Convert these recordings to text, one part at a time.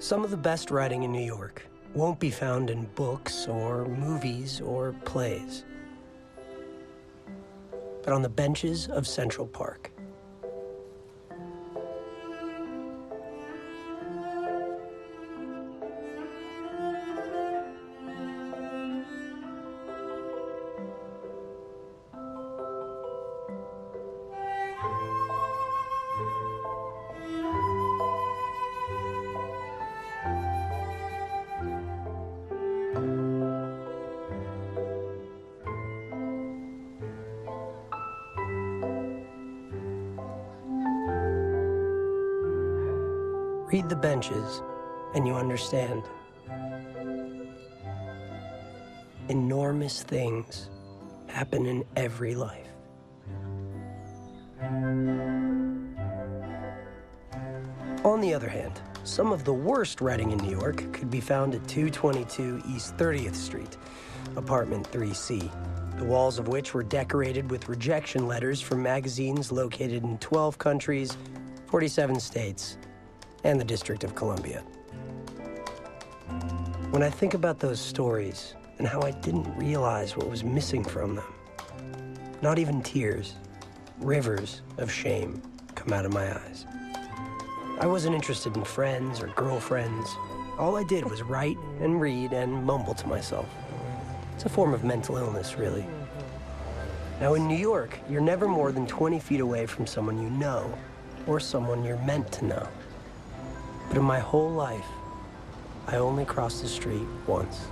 Some of the best writing in New York won't be found in books or movies or plays, but on the benches of Central Park. Read the benches, and you understand. Enormous things happen in every life. On the other hand, some of the worst writing in New York could be found at 222 East 30th Street, apartment 3C, the walls of which were decorated with rejection letters from magazines located in 12 countries, 47 states, and the District of Columbia. When I think about those stories and how I didn't realize what was missing from them, not even tears, rivers of shame come out of my eyes. I wasn't interested in friends or girlfriends. All I did was write and read and mumble to myself. It's a form of mental illness, really. Now, in New York, you're never more than 20 feet away from someone you know or someone you're meant to know. But in my whole life, I only crossed the street once.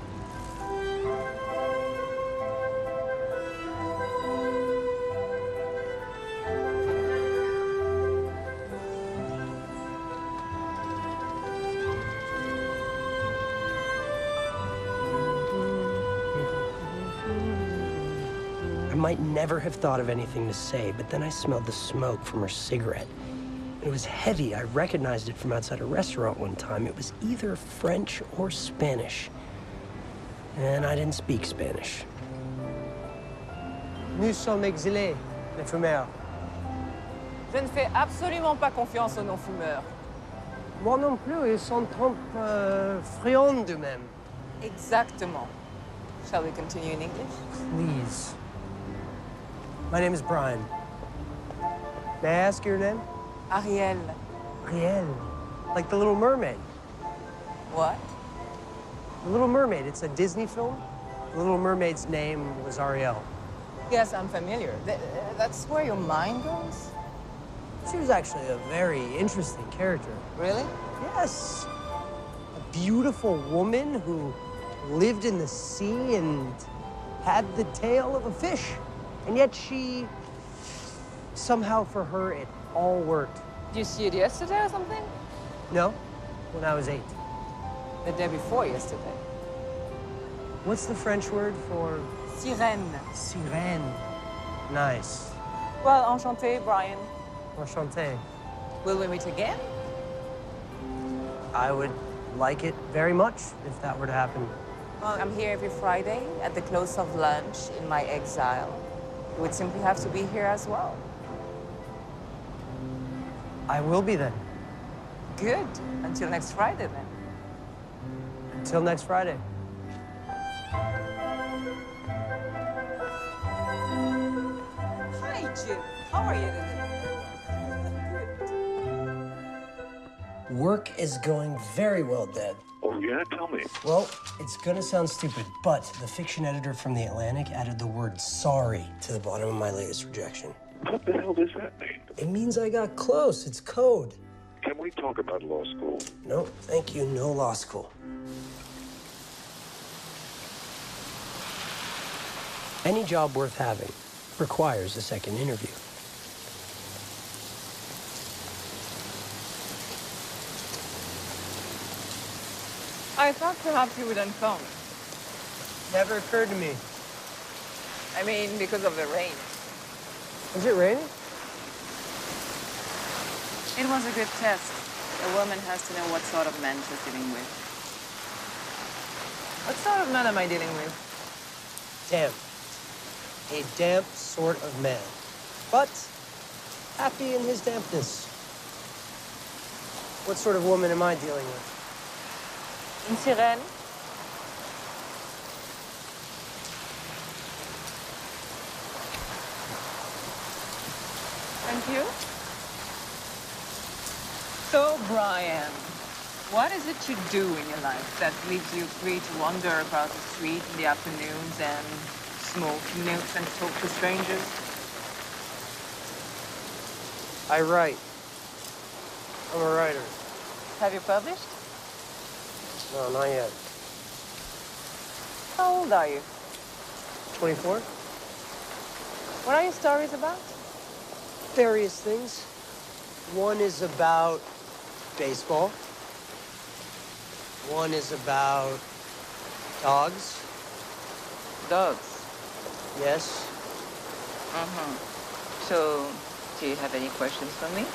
I might never have thought of anything to say, but then I smelled the smoke from her cigarette. It was heavy. I recognized it from outside a restaurant one time. It was either French or Spanish. And I didn't speak Spanish. Nous sommes exilés, les fumeurs. Je ne fais absolument pas confiance aux non-fumeurs. Moi non plus, ils sont trop friands d'eux-mêmes. Exactement. Shall we continue in English? Please. My name is Brian. May I ask your name? Ariel. Ariel. Like the Little Mermaid. What? The Little Mermaid, it's a Disney film. The Little Mermaid's name was Ariel. Yes, I'm familiar. That's where your mind goes? She was actually a very interesting character. Really? Yes. A beautiful woman who lived in the sea and had the tail of a fish. And yet somehow for her, it all worked. Did you see it yesterday or something? No, when I was 8. The day before yesterday. What's the French word for? Sirène. Sirène. Nice. Well, enchanté, Brian. Enchanté. Will we meet again? I would like it very much if that were to happen. Well, I'm here every Friday at the close of lunch in my exile. You would simply have to be here as well. I will be then. Good. Until next Friday, then. Until next Friday. Hi, Jim. How are you today? Work is going very well, Dad. Oh, yeah? Tell me. Well, it's gonna sound stupid, but the fiction editor from The Atlantic added the word sorry to the bottom of my latest rejection. What the hell does that mean? It means I got close. It's code. Can we talk about law school? No, thank you. No law school. Any job worth having requires a second interview. I thought perhaps you wouldn't come. Never occurred to me. I mean, because of the rain. Is it raining? It was a good test. A woman has to know what sort of men she's dealing with. What sort of man am I dealing with? Damp. A damp sort of man. But happy in his dampness. What sort of woman am I dealing with? Une sirène. Thank you. So, Brian, what is it you do in your life that leaves you free to wander across the street in the afternoons and smoke notes and talk to strangers? I write. I'm a writer. Have you published? No, not yet. How old are you? 24? What are your stories about? Various things. One is about baseball. One is about dogs. Dogs. Yes. So, do you have any questions for me?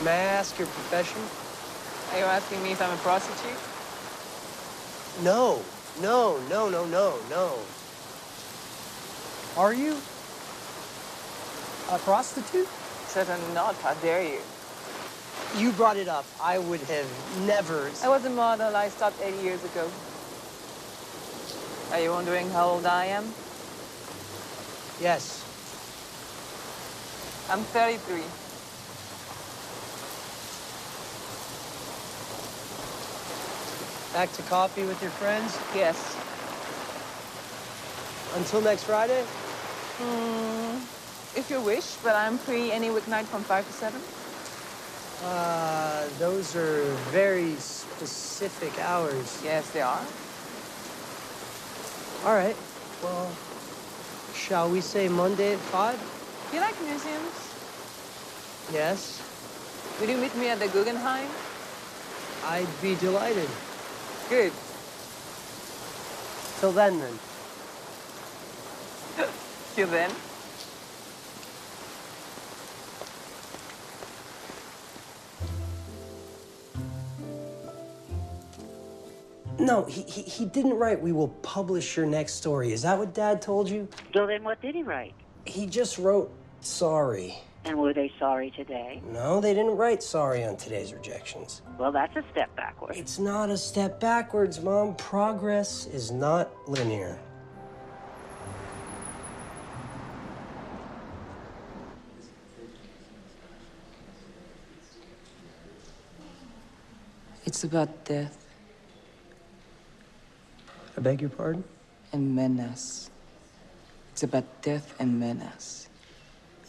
May I ask your profession? Are you asking me if I'm a prostitute? No. No. Are you a prostitute? Certainly not. How dare you? You brought it up. I would have never... I was a model. I stopped 8 years ago. Are you wondering how old I am? Yes. I'm 33. Back to coffee with your friends? Yes. Until next Friday? If you wish, but I'm free any weeknight from 5 to 7. Those are very specific hours. Yes, they are. All right. Well, shall we say Monday at 5? Do you like museums? Yes. Will you meet me at the Guggenheim? I'd be delighted. Good. Till then. Till then. No, he didn't write, "We will publish your next story." Is that what Dad told you? So then what did he write? He just wrote, "Sorry." And were they sorry today? No, they didn't write sorry on today's rejections. Well, that's a step backward. It's not a step backwards, Mom. Progress is not linear. It's about death I beg your pardon? and menace. It's about death and menace.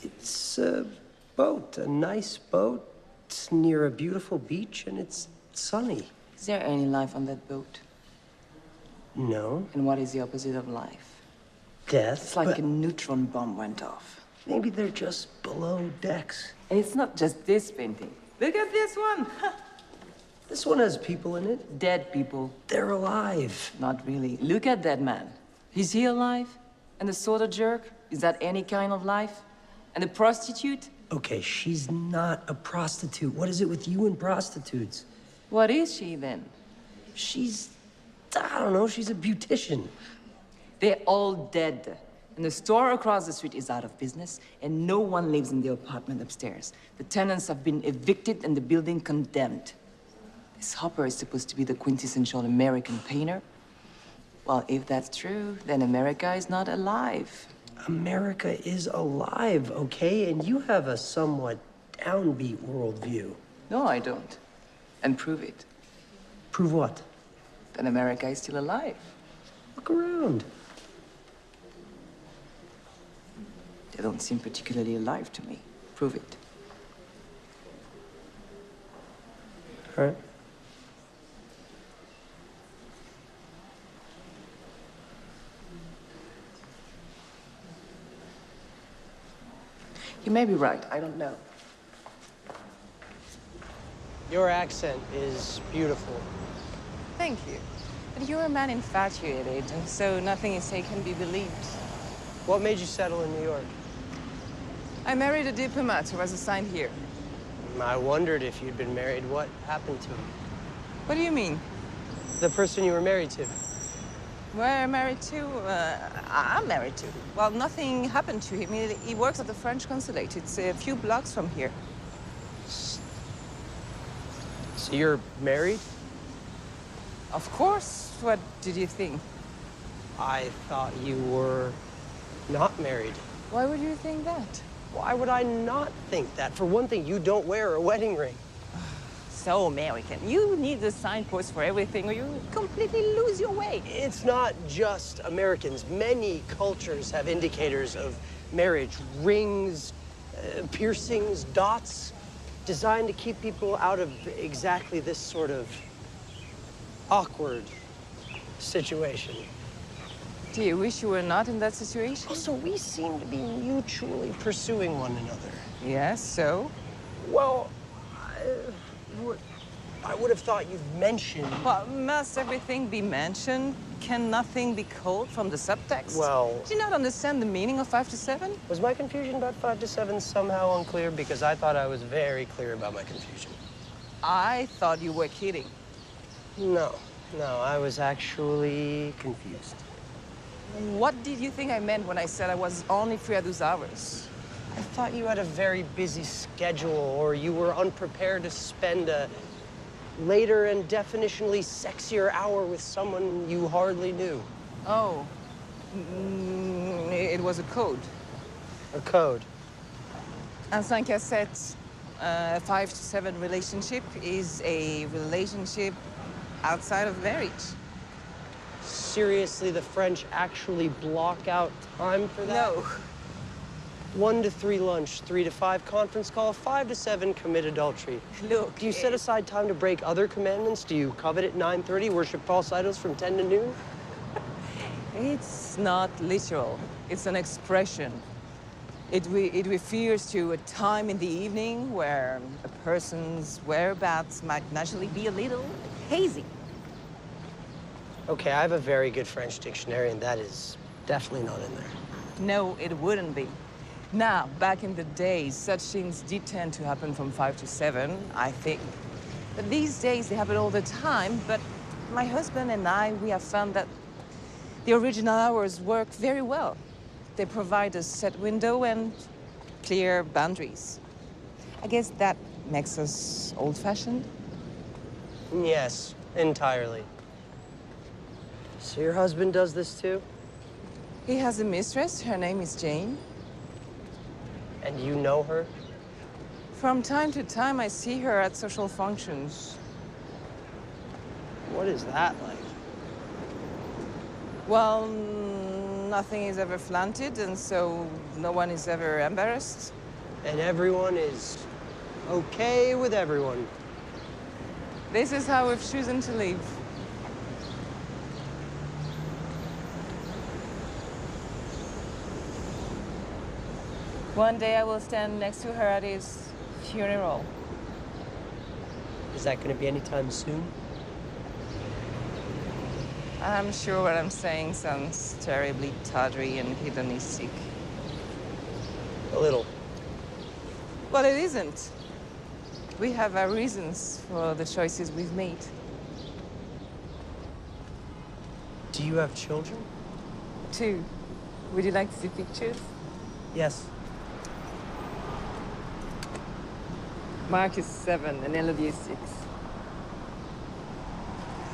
It's a boat, a nice boat. It's near a beautiful beach, and it's sunny. Is there any life on that boat? No. And what is the opposite of life? Death. It's like but a neutron bomb went off. maybe they're just below decks. And it's not just this painting. Look at this one. This one has people in it. Dead people. They're alive. Not really. Look at that man. Is he alive? And the soda jerk? Is that any kind of life? And the prostitute? Okay, she's not a prostitute. What is it with you and prostitutes? What is she then? She's, I don't know, she's a beautician. They're all dead. And the store across the street is out of business, and no one lives in the apartment upstairs. The tenants have been evicted and the building condemned. This Hopper is supposed to be the quintessential American painter. Well, if that's true, then America is not alive. America is alive, okay? And you have a somewhat downbeat worldview. No, I don't. And prove it. Prove what? That America is still alive. Look around. They don't seem particularly alive to me. Prove it. All right. You may be right. I don't know. Your accent is beautiful. Thank you. But you're a man infatuated, so nothing you say can be believed. What made you settle in New York? I married a diplomat who was assigned here. I wondered if you'd been married. What happened to him? What do you mean? The person you were married to. Where married to? I'm married to. Well, nothing happened to him. He works at the French consulate. It's a few blocks from here. So you're married? Of course. What did you think? I thought you were not married. Why would you think that? Why would I not think that? For one thing, you don't wear a wedding ring. So American. You need a signpost for everything or you completely lose your way. It's not just Americans. Many cultures have indicators of marriage. Rings, piercings, dots, designed to keep people out of exactly this sort of awkward situation. Do you wish you were not in that situation? Also, we seem to be mutually pursuing one another. Yes, so? Well, I would have thought you'd mention... Well, must everything be mentioned? Can nothing be culled from the subtext? Well... Do you not understand the meaning of 5 to 7? Was my confusion about 5 to 7 somehow unclear? Because I thought I was very clear about my confusion. I thought you were kidding. No, I was actually confused. What did you think I meant when I said I was only free at those hours? I thought you had a very busy schedule, or you were unprepared to spend a later and definitionally sexier hour with someone you hardly knew. Oh, it was a code. A code? Un 5 à 7, a 5 to 7 relationship is a relationship outside of marriage. Seriously, the French actually block out time for that? No. 1 to 3 lunch, 3 to 5 conference call, 5 to 7 commit adultery. Look. Do you set aside time to break other commandments? Do you covet at 9:30, worship false idols from 10 to noon? It's not literal. It's an expression. It refers to a time in the evening where a person's whereabouts might naturally be a little hazy. Okay, I have a very good French dictionary, and that is definitely not in there. No, it wouldn't be. Now, back in the days, such things did tend to happen from 5 to 7, I think. But these days, they happen all the time. But my husband and I, we have found that the original hours work very well. They provide a set window and clear boundaries. I guess that makes us old-fashioned. Yes, entirely. So your husband does this too? He has a mistress. Her name is Jane. And you know her? From time to time, I see her at social functions. What is that like? Well, nothing is ever flaunted, and so no one is ever embarrassed. And everyone is okay with everyone. This is how we've chosen to live. One day I will stand next to her at his funeral. Is that going to be anytime soon? I'm sure what I'm saying sounds terribly tawdry and hedonistic. A little. Well, it isn't. We have our reasons for the choices we've made. Do you have children? 2. Would you like to see pictures? Yes. Mark is 7 and Elodie is 6.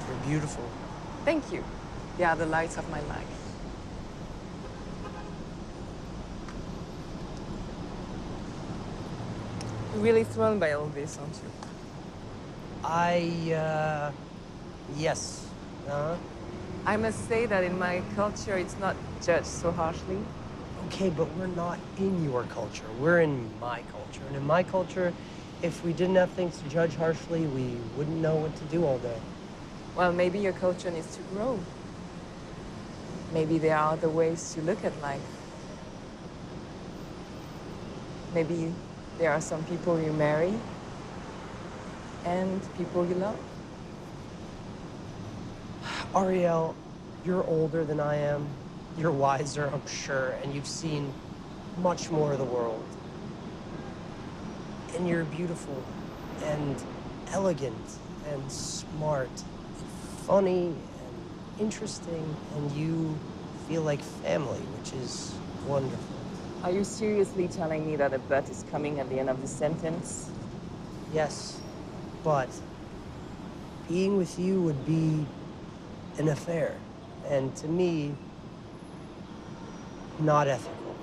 You're beautiful. Thank you. They are the lights of my life. You're really thrown by all this, aren't you? Yes. Uh-huh. I must say that in my culture, it's not judged so harshly. Okay, but we're not in your culture. We're in my culture. And in my culture, if we didn't have things to judge harshly, we wouldn't know what to do all day. Well, maybe your culture needs to grow. Maybe there are other ways to look at life. Maybe there are some people you marry and people you love. Ariel, you're older than I am. You're wiser, I'm sure, and you've seen much more of the world. And you're beautiful and elegant and smart, and funny and interesting, and you feel like family, which is wonderful. Are you seriously telling me that a but is coming at the end of the sentence? Yes, but being with you would be an affair. And to me, not ethical.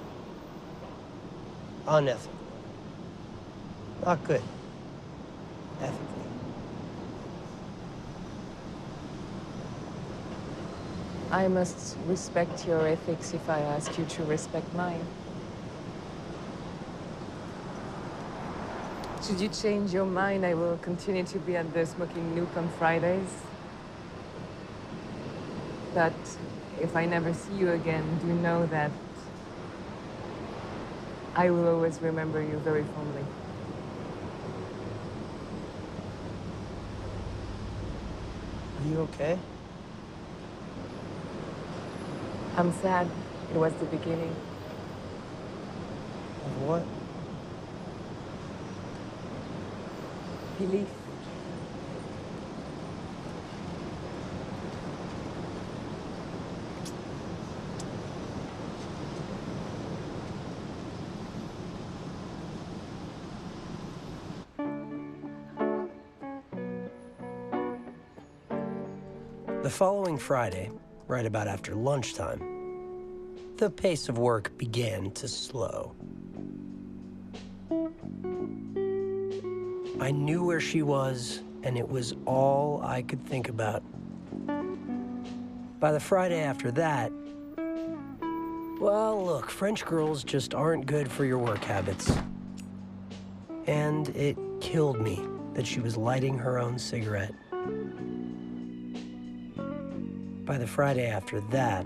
Unethical. Not good. Ethically. I must respect your ethics if I ask you to respect mine. Should you change your mind, I will continue to be at the Smoking Nook on Fridays. But if I never see you again, do know that I will always remember you very fondly. Are you okay? I'm sad. It was the beginning. Of what? Belief. The following Friday, right about after lunchtime, the pace of work began to slow. I knew where she was, and it was all I could think about. By the Friday after that, well, look, French girls just aren't good for your work habits. And it killed me that she was lighting her own cigarette. By the Friday after that,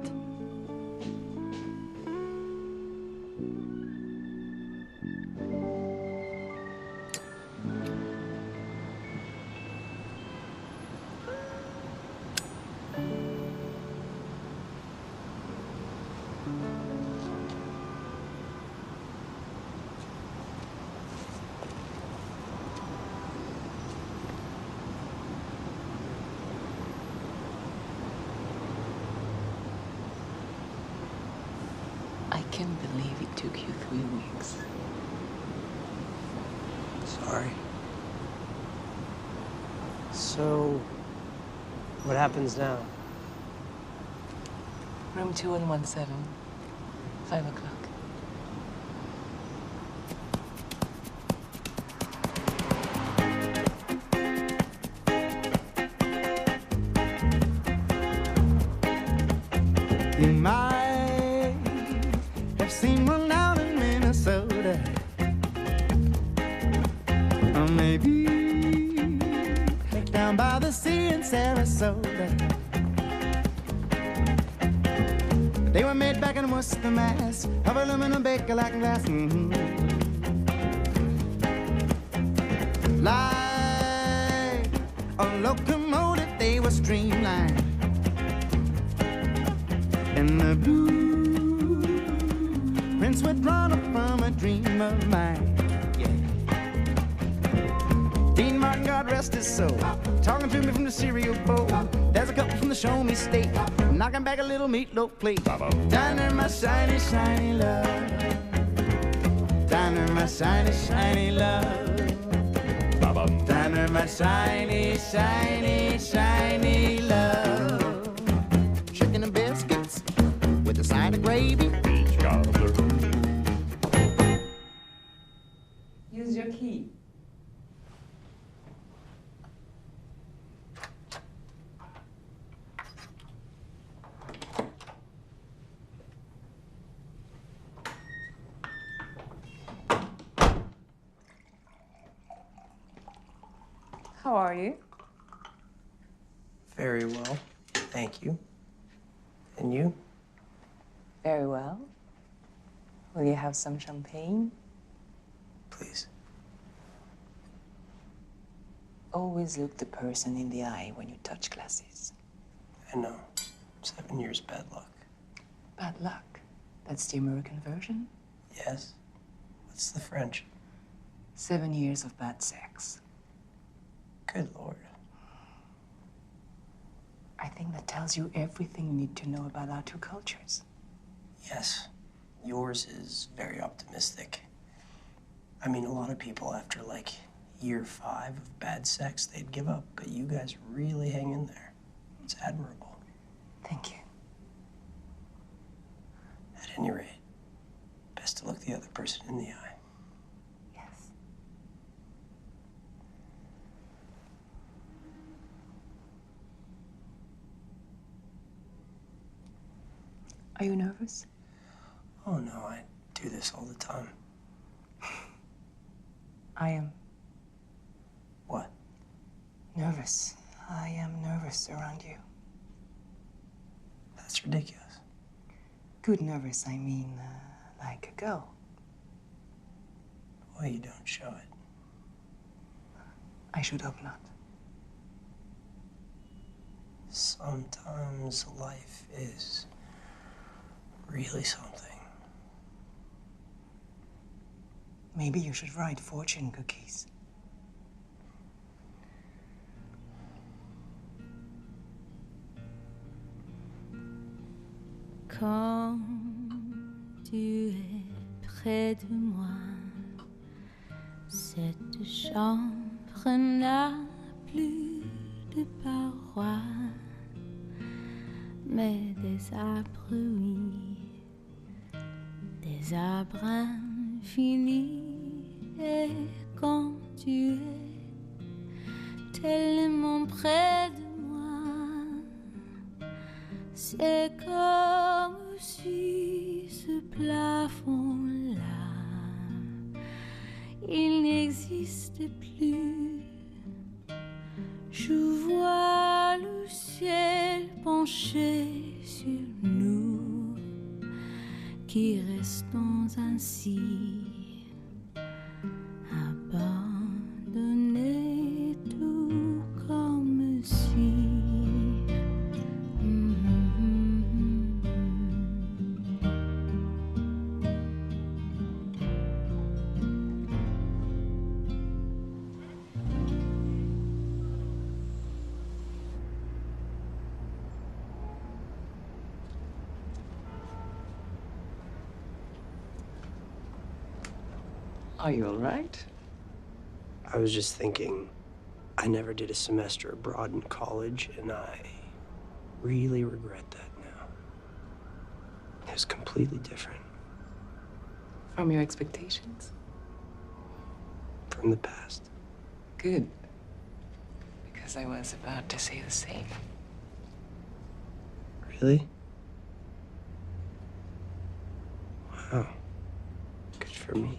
I can't believe it took you 3 weeks. sorry. So, what happens now? Room 2117, 5 o'clock. You might have seen one down in Minnesota, or maybe down by the sea in Sarasota. They were made back in Worcester, Mass, of aluminum baker like glass. Like a locomotive, they were streamlined. And the blueprints were drawn up from a dream of mine. Yeah. Dean Martin, God rest his soul, talking to me from the cereal bowl. There's a couple from the Show Me State, knocking back a little meatloaf plate. Down there, my shiny, shiny love. Down there, my shiny, shiny love. Down there, my shiny, shiny, shiny love. Chicken and biscuits with a side of gravy. Beach cobbler. Use your key. How are you? Very well, thank you. And you? Very well. Will you have some champagne? Please. Always look the person in the eye when you touch glasses. I know. 7 years bad luck. Bad luck. That's the American version. Yes. What's the French? 7 years of bad sex. Good Lord. I think that tells you everything you need to know about our two cultures. Yes. Yours is very optimistic. I mean, a lot of people after like year 5 of bad sex, they'd give up, but you guys really hang in there. It's admirable. Thank you. At any rate, best to look the other person in the eye. Yes. Are you nervous? Oh no, I do this all the time. I am What? nervous. I am nervous around you. That's ridiculous. Good nervous, I mean, like a girl. Well, you don't show it. I should hope not. Sometimes life is really something. Maybe you should write fortune cookies. Quand tu es près de moi, cette chambre n'a plus de parois, mais des arbres, oui, des arbres infinis. Et quand tu es tellement près de moi, c'est comme si ce plafond-là, il n'existe plus. Je vois le ciel penché sur nous, qui restons ainsi, abandonnés tout comme si. Are you all right? I was just thinking, I never did a semester abroad in college, and I really regret that now. It was completely different From your expectations? from the past. Good. Because I was about to say the same. Really? Wow. Good for me.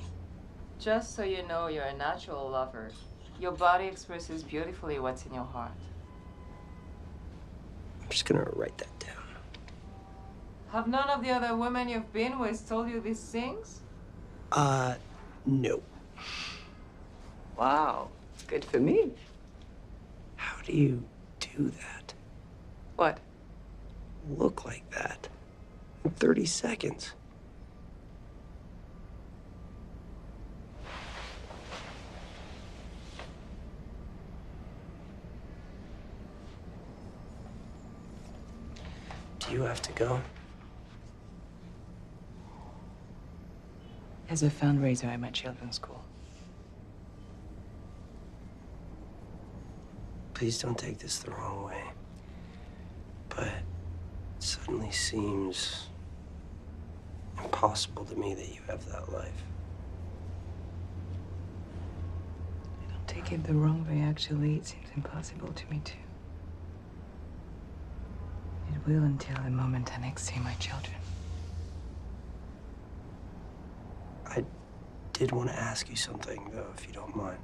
Just so you know, you're a natural lover. Your body expresses beautifully what's in your heart. I'm just gonna write that down. Have none of the other women you've been with told you these things? No. Wow, good for me. How do you do that? What? Look like that in 30 seconds? Do you have to go? There's a fundraiser at my children's school. Please don't take this the wrong way, but it suddenly seems impossible to me that you have that life. Don't take it the wrong way, actually. It seems impossible to me, too. It will until the moment I next see my children. I did want to ask you something, though, if you don't mind.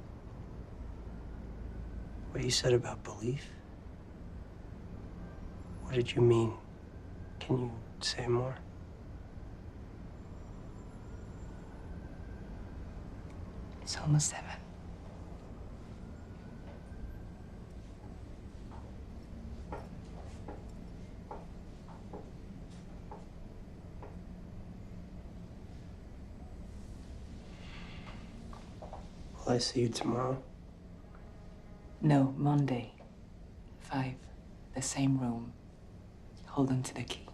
What you said about belief? What did you mean? Can you say more? It's almost 7. Will I see you tomorrow? No, Monday. 5. The same room. Hold on to the key.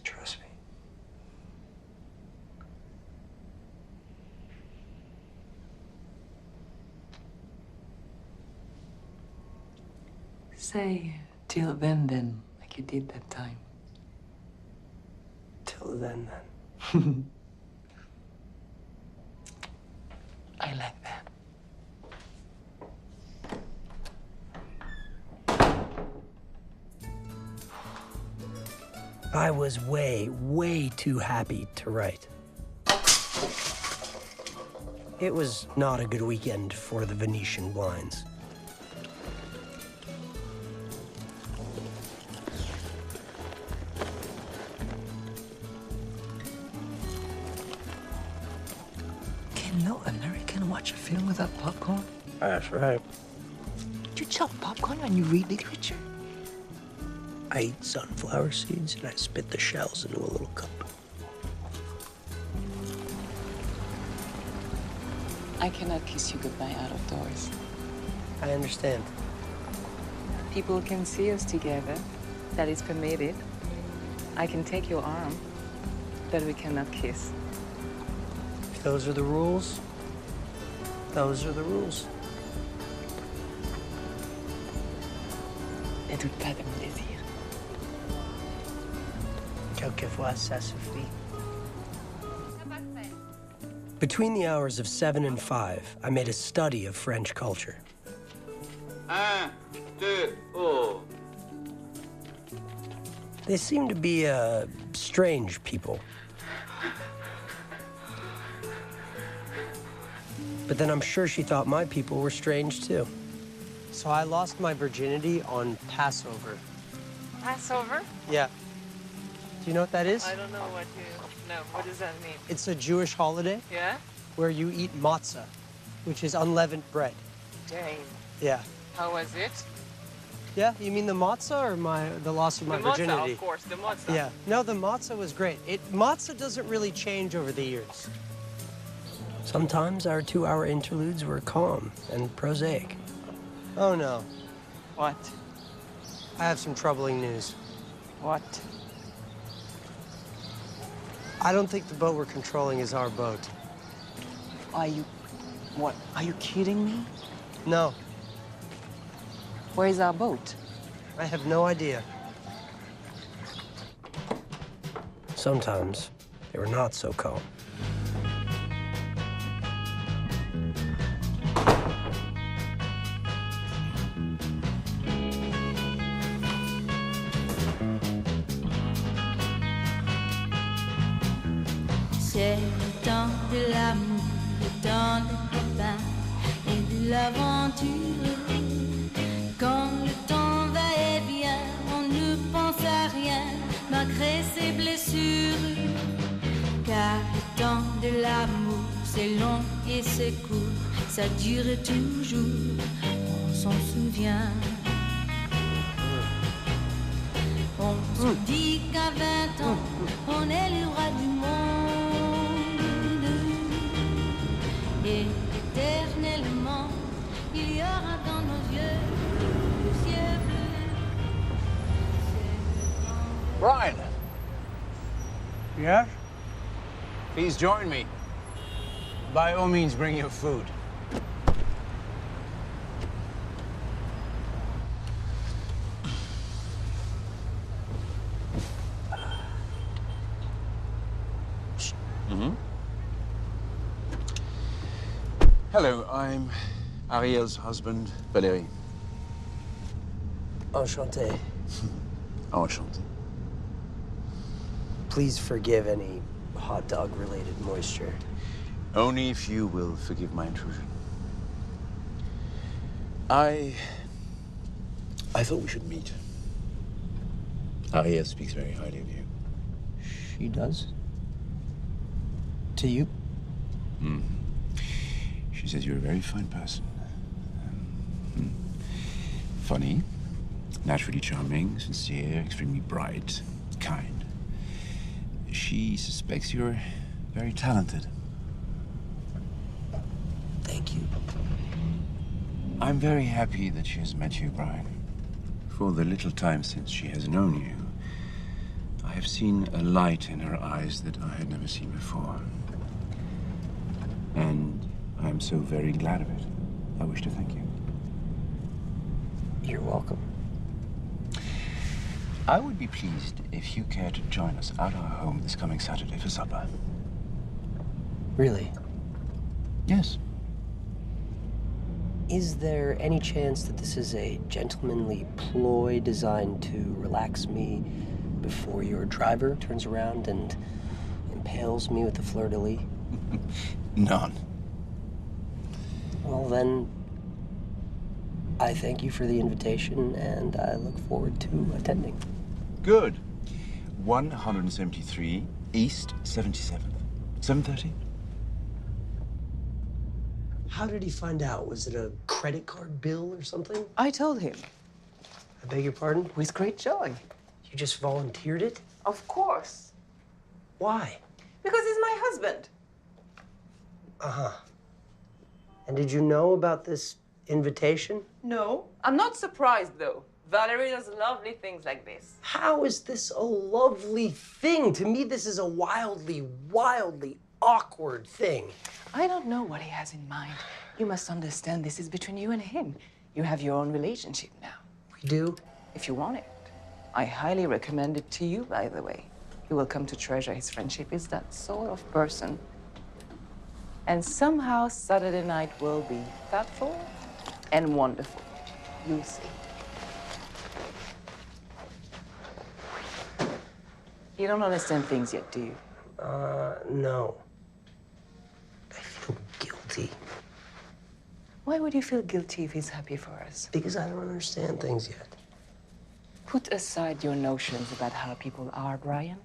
Trust me. Say, till then, like like you did that time. Till then. I like that. I was way too happy to write. It was not a good weekend for the Venetian blinds. Can no American watch a film without popcorn? That's right. Do you chop popcorn when you read literature? I eat sunflower seeds and I spit the shells into a little cup. I cannot kiss you goodbye out of doors. I understand. People can see us together. That is permitted. I can take your arm, but we cannot kiss. If those are the rules, those are the rules. Ne doute pas de mon désir. Quelquefois, ça suffit. Between the hours of 7 and 5, I made a study of French culture. 1, 2, oh. They seem to be strange people. But then I'm sure she thought my people were strange too. So I lost my virginity on Passover. Passover? Yeah. Do you know what that is? I don't know what you... No, what does that mean? It's a Jewish holiday Yeah? where you eat matzah, which is unleavened bread. Dang. Yeah. How was it? Yeah, you mean the matzah or the loss of my The matzah, virginity? of course, the matzah. Yeah. No, the matzah was great. Matzah doesn't really change over the years. Sometimes our 2-hour interludes were calm and prosaic. Oh, no. What? I have some troubling news. What? I don't think the boat we're controlling is our boat. Are you... What? Are you kidding me? No, Where is our boat? I have no idea. Sometimes they were not so calm. C'est le temps de l'amour, le temps des copains et de l'aventure. Quand le temps va et vient, on ne pense à rien malgré ses blessures. Car le temps de l'amour, c'est long et c'est court, ça dure toujours, on s'en souvient. On se dit qu'à 20 ans, on est le roi du monde. Et éternellement, il y aura dans nos yeux le ciel bleu. Brian, Yes? please join me. By all means, bring your food. Hello, I'm Ariel's husband, Valérie. Enchanté. Enchanté. Please forgive any hot dog-related moisture. Only if you will forgive my intrusion. I thought we should meet. Ariel speaks very highly of you. She does? To you? She says you're a very fine person. Funny, naturally charming, sincere, extremely bright, kind. She suspects you're very talented. Thank you. I'm very happy that she has met you, Brian. For the little time since she has known you, I have seen a light in her eyes that I had never seen before. And I'm so very glad of it. I wish to thank you. You're welcome. I would be pleased if you care to join us at our home this coming Saturday for supper. Really? Yes. Is there any chance that this is a gentlemanly ploy designed to relax me before your driver turns around and impales me with the fleur-de-lis? None. Well, then, I thank you for the invitation, and I look forward to attending. Good. 173 East 77th. 7:30? How did he find out? Was it a credit card bill or something? I told him. I beg your pardon? With great joy. You just volunteered it? Of course. Why? Because he's my husband. Uh-huh. And did you know about this invitation? No. I'm not surprised, though. Valerie does lovely things like this. How is this a lovely thing? To me, this is a wildly, wildly awkward thing. I don't know what he has in mind. You must understand this is between you and him. You have your own relationship now. We do? If you want it. I highly recommend it to you, by the way. You will come to treasure his friendship. He's that sort of person. And somehow Saturday night will be thoughtful and wonderful. You'll see. You don't understand things yet, do you? No. I feel guilty. Why would you feel guilty if he's happy for us? Because I don't understand things yet. Put aside your notions about how people are, Brian.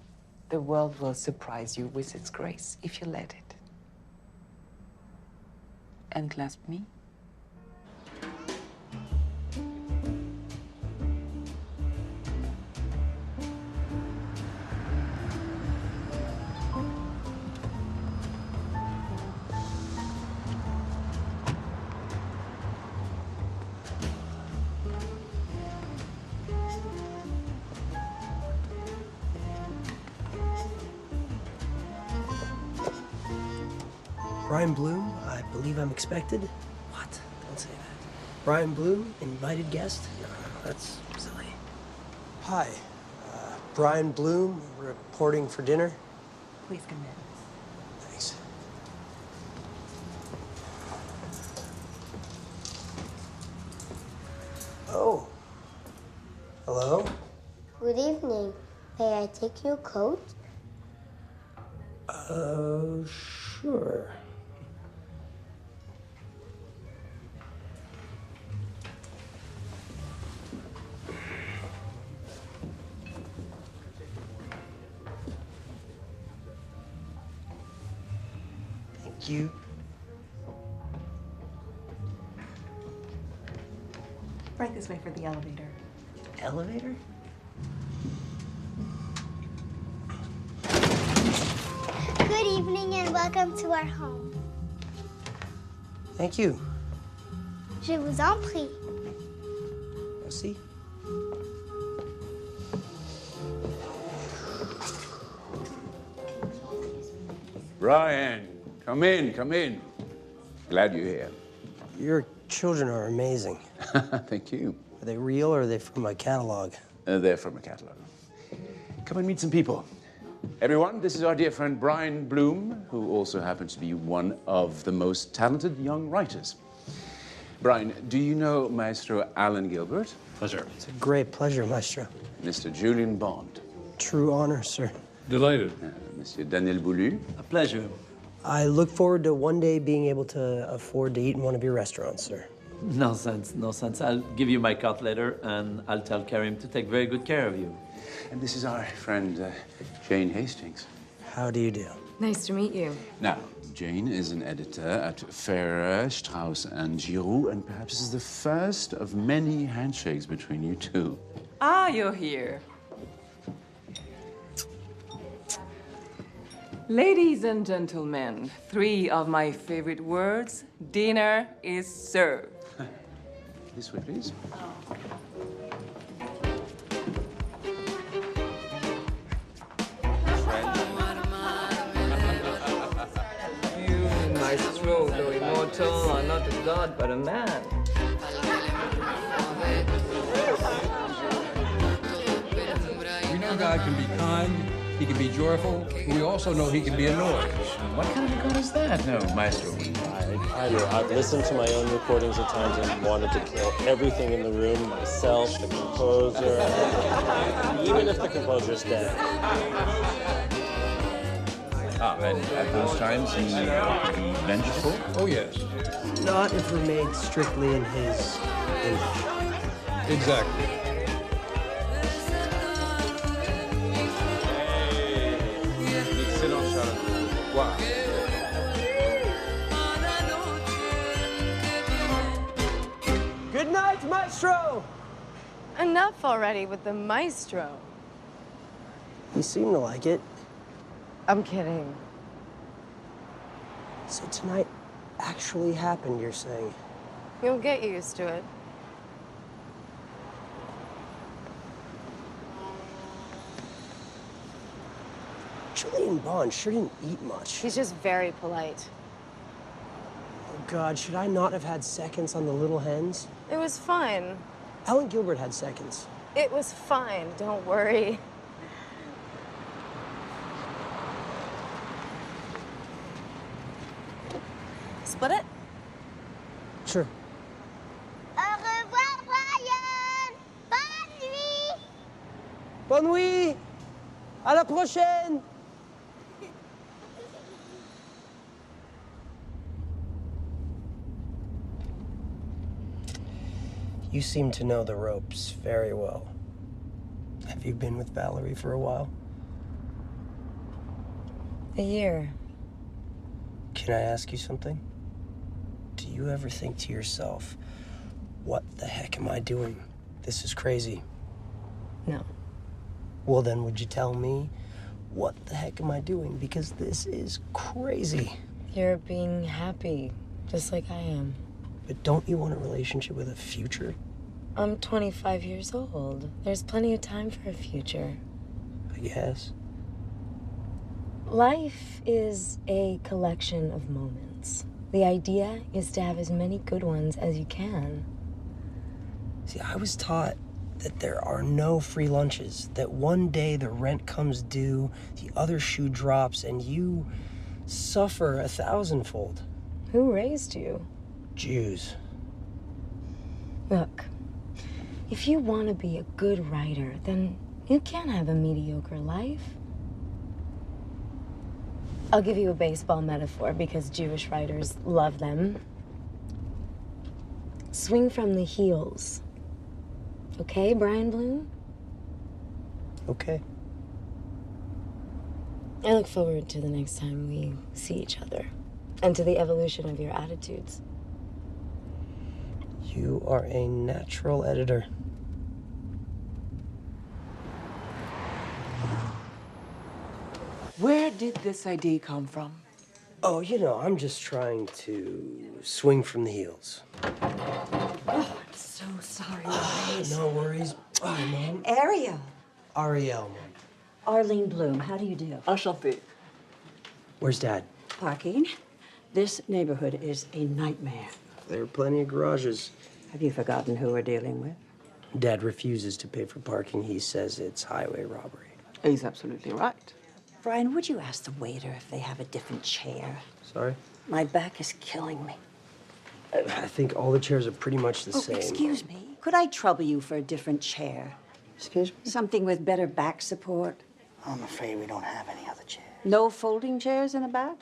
The world will surprise you with its grace if you let it. And clasp me. Brian Bloom, I believe I'm expected. What? Don't say that. Brian Bloom, invited guest? No, that's silly. Hi, Brian Bloom, reporting for dinner. Please come in. Thanks. Oh. Hello? Good evening. May I take your coat? Sure. Thank you. Right this way for the elevator. Elevator? Good evening and welcome to our home. Thank you. Je vous en prie. Merci. Brian, come in, come in. Glad you're here. Your children are amazing. Thank you. Are they real or are they from a catalog? They're from a catalog. Come and meet some people. Everyone, this is our dear friend Brian Bloom, who also happens to be one of the most talented young writers. Brian, do you know Maestro Alan Gilbert? Pleasure. It's a great pleasure, Maestro. Mr. Julian Bond. True honor, sir. Delighted. Monsieur Daniel Boulu. A pleasure. I look forward to one day being able to afford to eat in one of your restaurants, sir. Nonsense, nonsense. I'll give you my card later, and I'll tell Karim to take very good care of you. And this is our friend Jane Hastings. How do you do? Nice to meet you. Now, Jane is an editor at Ferrer, Strauss, and Giroux, and perhaps this is the first of many handshakes between you two. Ah, you're here. Ladies and gentlemen, 3 of my favorite words. Dinner is served. This way, please. You, maestro, though immortal, are not a god, but a man. guy can be kind, he can be joyful, but we also know he can be annoying. What kind of a God is that? No, Maestro. I know. I've listened to my own recordings at times and wanted to kill everything in the room, myself, the composer, even if the composer's dead. And at those times, he vengeful? Oh, yes. Not if we're made strictly in his image. Exactly. Wow. Good night, Maestro! Enough already with the maestro. You seem to like it. I'm kidding. So tonight actually happened, you're saying? You'll get used to it. Julian Bond sure didn't eat much. He's just very polite. Oh, God, should I not have had seconds on the little hens? It was fine. Helen Gilbert had seconds. It was fine, don't worry. Split it? Sure. Au revoir, Brian. Bonne nuit. Bonne nuit! À la prochaine! You seem to know the ropes very well. Have you been with Valerie for a while? A year. Can I ask you something? Do you ever think to yourself, what the heck am I doing? This is crazy. No. Well, then would you tell me, what the heck am I doing? Because this is crazy. You're being happy, just like I am. But don't you want a relationship with a future? I'm 25 years old. There's plenty of time for a future. I guess. Life is a collection of moments. The idea is to have as many good ones as you can. See, I was taught that there are no free lunches, that one day the rent comes due, the other shoe drops, and you suffer 1,000-fold. Who raised you? Jews. Look, if you want to be a good writer, then you can't have a mediocre life. I'll give you a baseball metaphor because Jewish writers love them. Swing from the heels. Okay, Brian Bloom? Okay. I look forward to the next time we see each other and to the evolution of your attitudes. You are a natural editor. Where did this idea come from? Oh, you know, I'm just trying to swing from the heels. Oh, I'm so sorry, guys. No worries. Hi, Mom. Ariel. Ariel, Mom. Arlene Bloom, how do you do? Enchanté. Where's Dad? Parking. This neighborhood is a nightmare. There are plenty of garages. Have you forgotten who we're dealing with? Dad refuses to pay for parking. He says it's highway robbery. He's absolutely right. Brian, would you ask the waiter if they have a different chair? Sorry? My back is killing me. I think all the chairs are pretty much the same. Excuse me. Could I trouble you for a different chair? Excuse me? Something with better back support? I'm afraid we don't have any other chairs. No folding chairs in the back?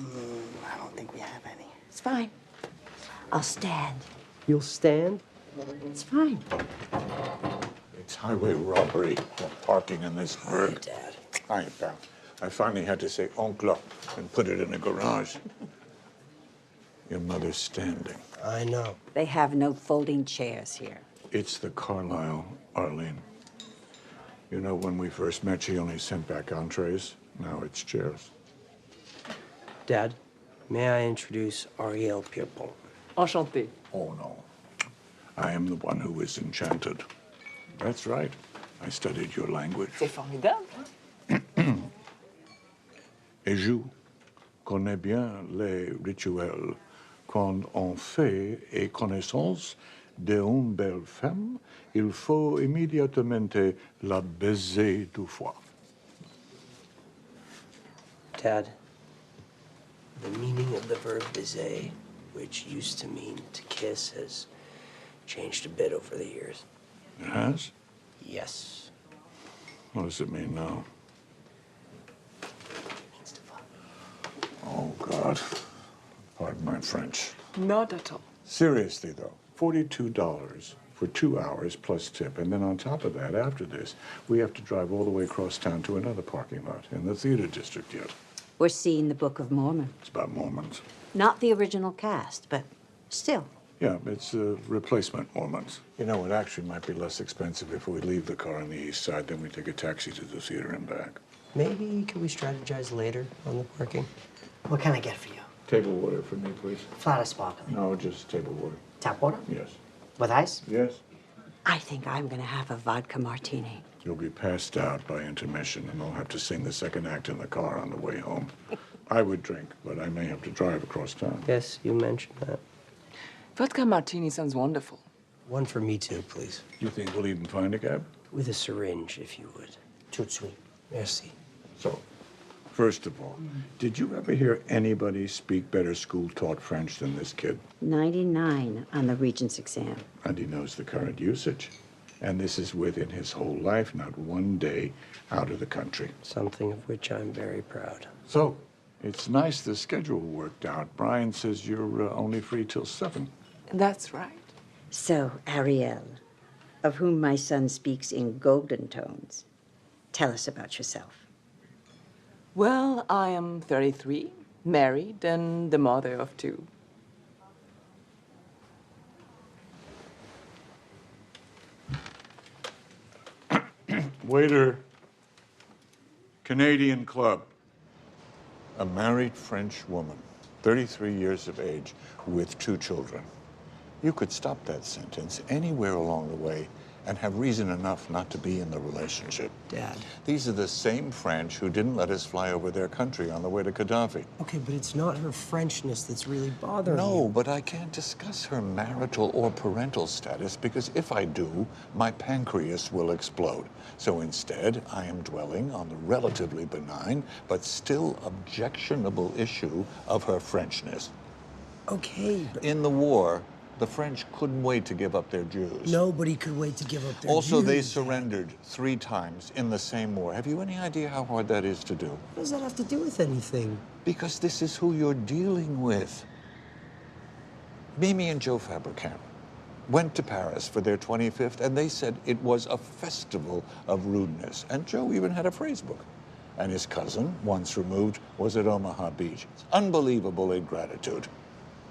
I don't think we have any. It's fine. I'll stand. You'll stand? It's fine. It's highway robbery, parking in this burg. Dad. Hi, pal. I finally had to say oncle and put it in a garage. Your mother's standing. I know. They have no folding chairs here. It's the Carlisle, Arlene. You know, when we first met, she only sent back entrees. Now it's chairs. Dad, may I introduce Ariel Pierpont? Enchanté. Oh, no. I am the one who is enchanted. That's right. I studied your language. C'est formidable. Et je connais bien les rituels. Quand on fait et connaissance d'une belle femme, il faut immédiatement la baiser 2 fois. Dad, the meaning of the verb baiser, which used to mean to kiss, has changed a bit over the years. It has? Yes. What does it mean now? Oh, God. Pardon my French. Not at all. Seriously, though, $42 for 2 hours plus tip. And then on top of that, after this, we have to drive all the way across town to another parking lot in the theater district yet. We're seeing the Book of Mormon. It's about Mormons. Not the original cast, but still. Yeah, it's replacement Mormons. You know, it actually might be less expensive if we leave the car on the east side, then we take a taxi to the theater and back. Maybe can we strategize later on the parking? What can I get for you? Table water for me, please. Flat or sparkling? No, just table water. Tap water? Yes. With ice? Yes. I think I'm gonna have a vodka martini. You'll be passed out by intermission, and I'll have to sing the second act in the car on the way home. I would drink, but I may have to drive across town. Yes, you mentioned that. Vodka martini sounds wonderful. One for me too, please. You think we'll even find a cab? With a syringe, if you would. Tout sweet. Merci. So, first of all, did you ever hear anybody speak better school-taught French than this kid? 99 on the Regents exam. And he knows the current usage. And this is within his whole life, not one day out of the country. Something of which I'm very proud. So, it's nice the schedule worked out. Brian says you're only free till 7. That's right. So, Ariel, of whom my son speaks in golden tones, tell us about yourself. Well, I am 33, married, and the mother of 2. Waiter, Canadian Club. A married French woman, 33 years of age, with 2 children. You could stop that sentence anywhere along the way and have reason enough not to be in the relationship. Dad. These are the same French who didn't let us fly over their country on the way to Gaddafi. Okay, but it's not her Frenchness that's really bothering you. No, but I can't discuss her marital or parental status because if I do, my pancreas will explode. So instead, I am dwelling on the relatively benign but still objectionable issue of her Frenchness. Okay, but... In the war, the French couldn't wait to give up their Jews. Nobody could wait to give up their Also, Jews. they surrendered 3 times in the same war. Have you any idea how hard that is to do? What does that have to do with anything? Because this is who you're dealing with. Mimi and Joe Fabricant went to Paris for their 25th, and they said it was a festival of rudeness. And Joe even had a phrase book. And his cousin, once removed, was at Omaha Beach. It's unbelievable ingratitude.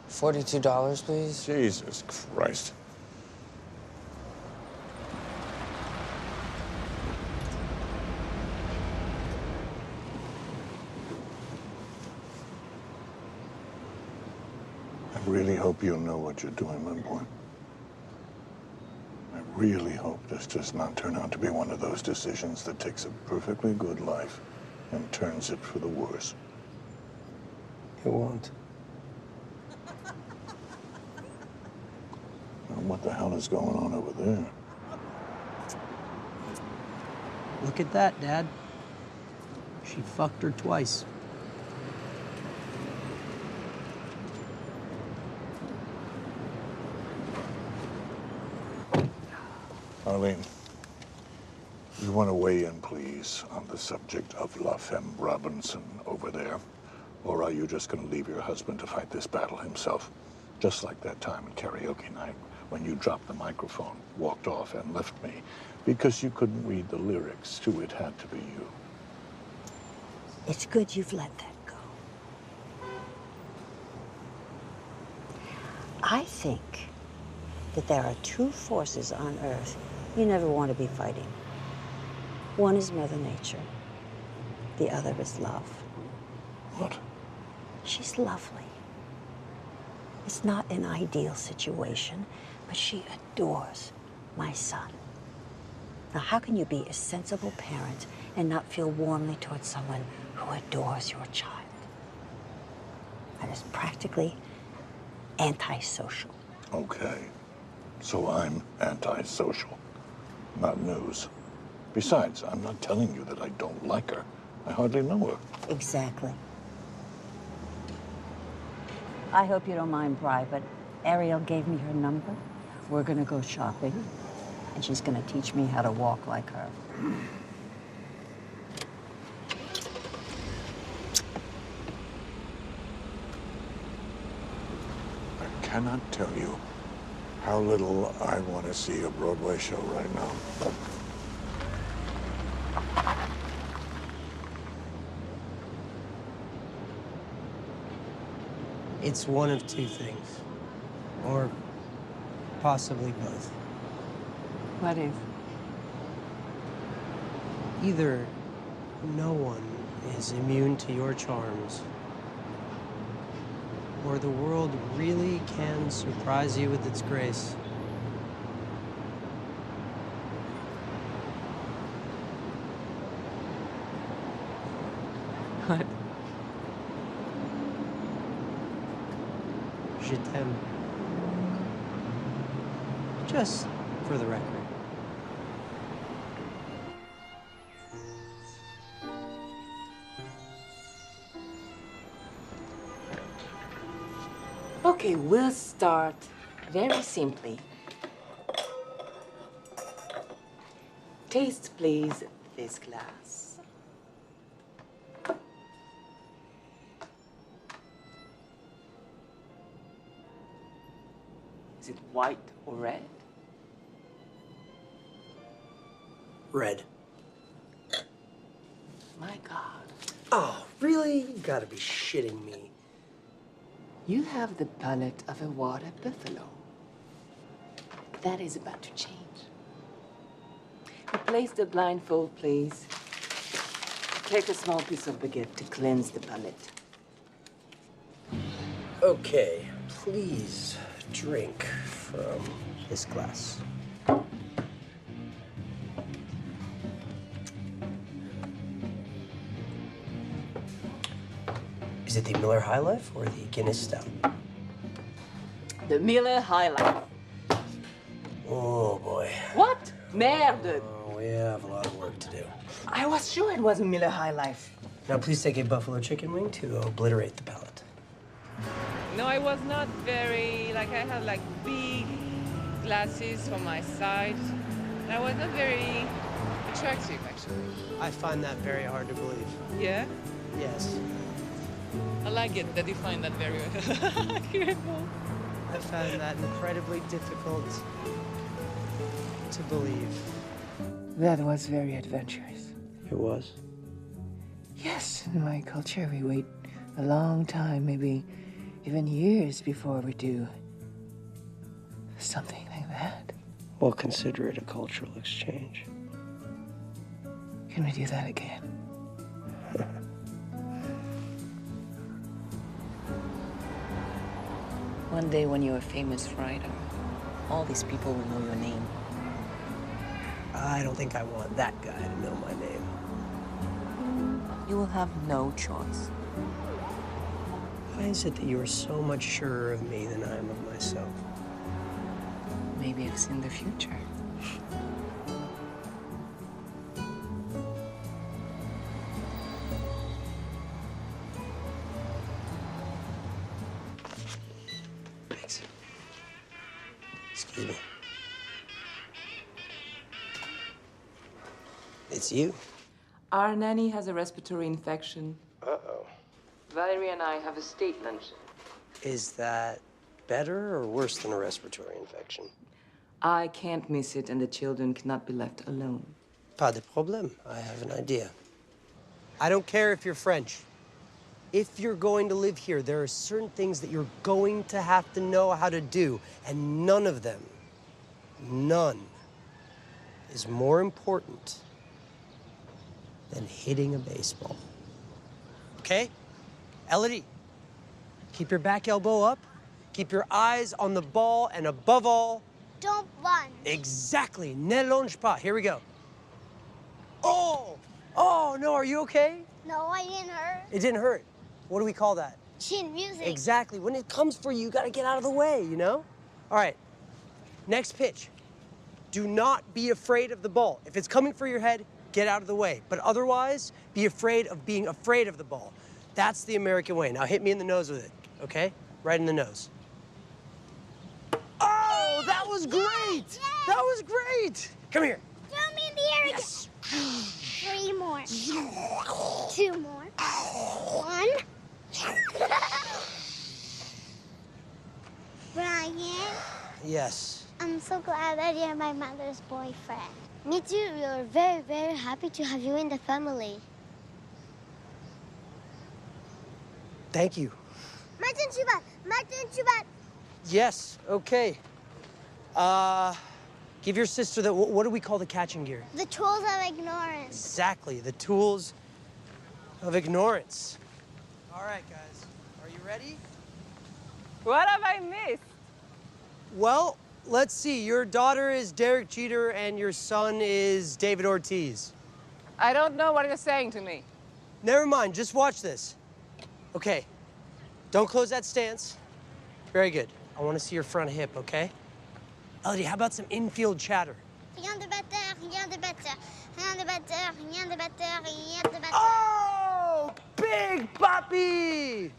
$42, please. Jesus Christ. I really hope you know what you're doing, my boy. I really hope this does not turn out to be one of those decisions that takes a perfectly good life and turns it for the worse. It won't. What the hell is going on over there? Look at that, Dad. She fucked her twice. Arlene, you want to weigh in, please, on the subject of La Femme Robinson over there? Or are you just going to leave your husband to fight this battle himself? Just like that time at karaoke night when you dropped the microphone, walked off, and left me because you couldn't read the lyrics to It Had to Be You. It's good you've let that go. I think that there are 2 forces on Earth you never want to be fighting. One is Mother Nature. The other is love. What? She's lovely. It's not an ideal situation, but she adores my son. Now, how can you be a sensible parent and not feel warmly towards someone who adores your child? That is practically antisocial. Okay. So I'm antisocial, not news. Besides, I'm not telling you that I don't like her. I hardly know her. Exactly. I hope you don't mind, Bri, but Ariel gave me her number. We're gonna go shopping, and she's gonna teach me how to walk like her. I cannot tell you how little I want to see a Broadway show right now. It's one of two things. Or possibly both. What is? Either no one is immune to your charms, or the world really can surprise you with its grace. What? Je t'aime. Just for the record. Okay, we'll start very simply. Taste, please, this glass. Is it white or red? Red. My God. Oh, really? You gotta be shitting me. You have the palate of a water buffalo. That is about to change. Replace the blindfold, please. Take a small piece of baguette to cleanse the palate. Okay, please drink from this glass. Is it the Miller High Life or the Guinness Stout? The Miller High Life. Oh, boy. What? Merde! Oh, we have a lot of work to do. I was sure it was a Miller High Life. Now, please take a buffalo chicken wing to obliterate the palate. No, I was not very, I had big glasses for my side. And I was not very attractive, actually. I find that very hard to believe. Yeah? Yes. I like it that you find that very accurable. I found that incredibly difficult to believe. That was very adventurous. It was? Yes, in my culture, we wait a long time, maybe even years before we do something like that. Well, consider it a cultural exchange. Can we do that again? One day when you're a famous writer, all these people will know your name. I don't think I want that guy to know my name. You will have no choice. Why is it that you are so much surer of me than I am of myself? Maybe it's in the future. Thanks. Excuse me. It's you. Our nanny has a respiratory infection. Uh-oh. Valerie and I have a state luncheon. Is that better or worse than a respiratory infection? I can't miss it, and the children cannot be left alone. Pas de problème. I have an idea. I don't care if you're French. If you're going to live here, there are certain things that you're going to have to know how to do, and none of them, none, is more important than hitting a baseball. Okay? Elodie, keep your back elbow up, keep your eyes on the ball, and above all, Don't lunge. exactly, ne longe pas. Here we go. Oh! Oh, no, are you okay? No, I didn't hurt. It didn't hurt. What do we call that? Chin music. Exactly. When it comes for you, you gotta get out of the way, you know? All right. Next pitch. Do not be afraid of the ball. If it's coming for your head, get out of the way. But otherwise, be afraid of being afraid of the ball. That's the American way. Now hit me in the nose with it, okay? Right in the nose. Oh, that was great! Yay! That was great! Come here. Throw me in the air again. Yes. 3 more. 2 more. 1. Brian, Yes. I'm so glad that you're my mother's boyfriend. Me too. We're very, very happy to have you in the family. Thank you. Martin Chubat! Martin Chubat! Yes, okay. Give your sister the, what do we call the catching gear? The tools of ignorance. Exactly, the tools of ignorance. All right, guys, are you ready? What have I missed? Well, let's see. Your daughter is Derek Jeter and your son is David Ortiz. I don't know what you're saying to me. Never mind, just watch this. Okay, don't close that stance. Very good. I want to see your front hip, okay? Elodie, how about some infield chatter? Rien de batteur, rien de batteur, rien de batteur, rien de batteur, rien de batteur. Oh, Big Papi!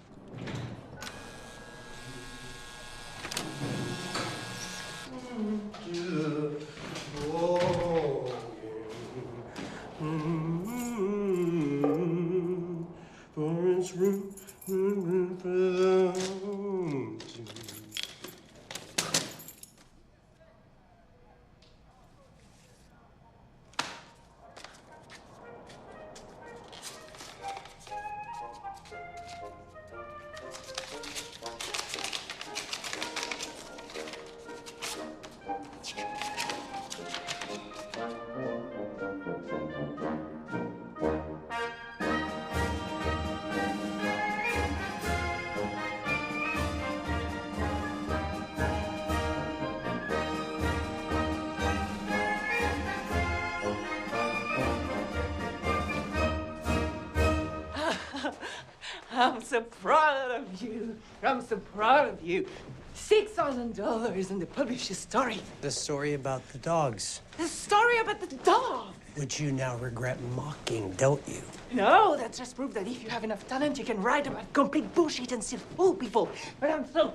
I'm so proud of you. I'm so proud of you. $6,000 and they publish a story. The story about the dogs, The story about the dog. which you now regret mocking, don't you? No, that just proves that if you have enough talent, you can write about complete bullshit and still fool people. But I'm so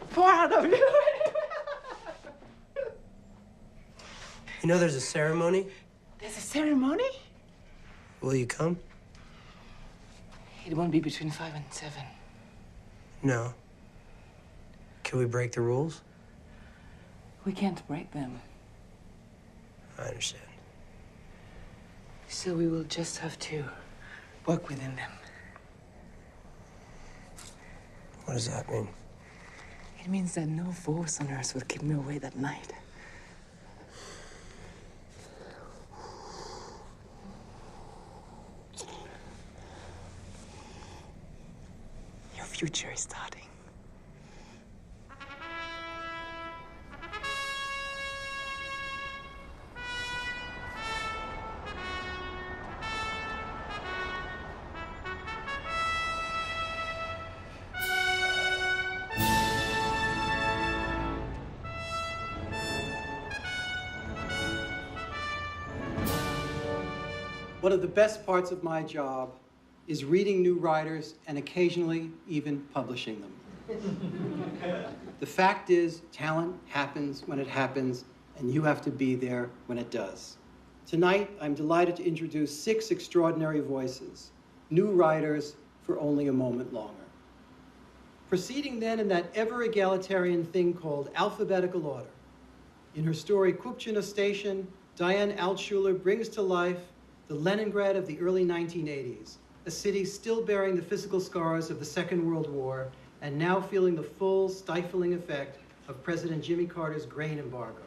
proud of you. You know there's a ceremony? There's a ceremony? Will you come? It won't be between 5 and 7. No. Can we break the rules? We can't break them. I understand. So we will just have to work within them. What does that mean? It means that no force on earth will keep me away that night. Your future is starting. One of the best parts of my job is reading new writers and occasionally even publishing them. The fact is, talent happens when it happens, and you have to be there when it does. Tonight, I'm delighted to introduce 6 extraordinary voices, new writers for only a moment longer. Proceeding then in that ever-egalitarian thing called alphabetical order. In her story, Kupchina Station, Diane Altshuler brings to life the Leningrad of the early 1980s, a city still bearing the physical scars of the Second World War and now feeling the full, stifling effect of President Jimmy Carter's grain embargo.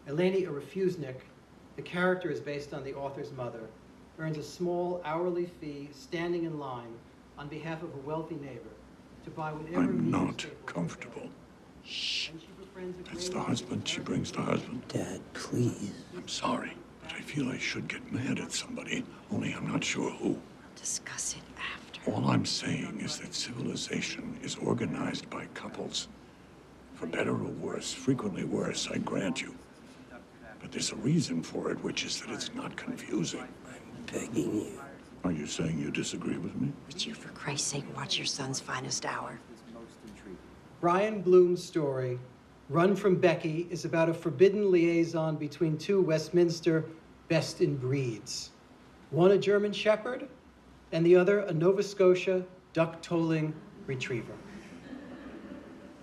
Eleni Arafuznik, the character is based on the author's mother, earns a small hourly fee standing in line on behalf of a wealthy neighbor to buy whatever I'm not comfortable. Shh. That's the husband she brings to husband. Dad, please. I'm sorry, but I feel I should get mad at somebody, only I'm not sure who. Discuss it after. All I'm saying is that civilization is organized by couples. For better or worse, frequently worse, I grant you. But there's a reason for it, which is that it's not confusing. I'm begging you. Are you saying you disagree with me? Would you, for Christ's sake, watch your son's finest hour? Brian Bloom's story, Run from Becky, is about a forbidden liaison between two Westminster best-in-breeds. One a German Shepherd, and the other a Nova Scotia duck-tolling retriever.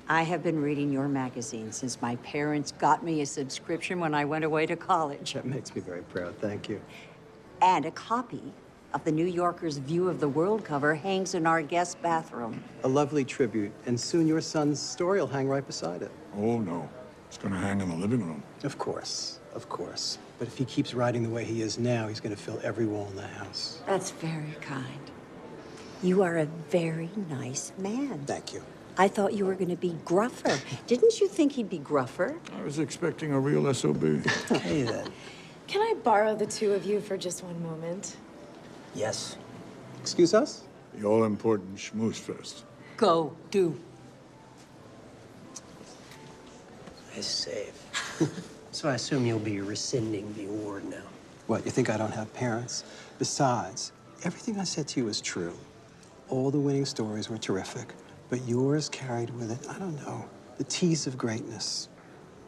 I have been reading your magazine since my parents got me a subscription when I went away to college. That makes me very proud, thank you. And a copy of the New Yorker's View of the World cover hangs in our guest bathroom. A lovely tribute, and soon your son's story will hang right beside it. Oh, no. It's going to hang in the living room. Of course, of course. But if he keeps writing the way he is now, he's going to fill every wall in the house. That's very kind. You are a very nice man. Thank you. I thought you were going to be gruffer. Didn't you think he'd be gruffer? I was expecting a real SOB. Hey, then. Can I borrow the two of you for just one moment? Yes. Excuse us? The all-important schmooze fest. Go, do. Nice save. So I assume you'll be rescinding the award now. What, you think I don't have parents? Besides, everything I said to you is true. All the winning stories were terrific, but yours carried with it, I don't know, the tease of greatness.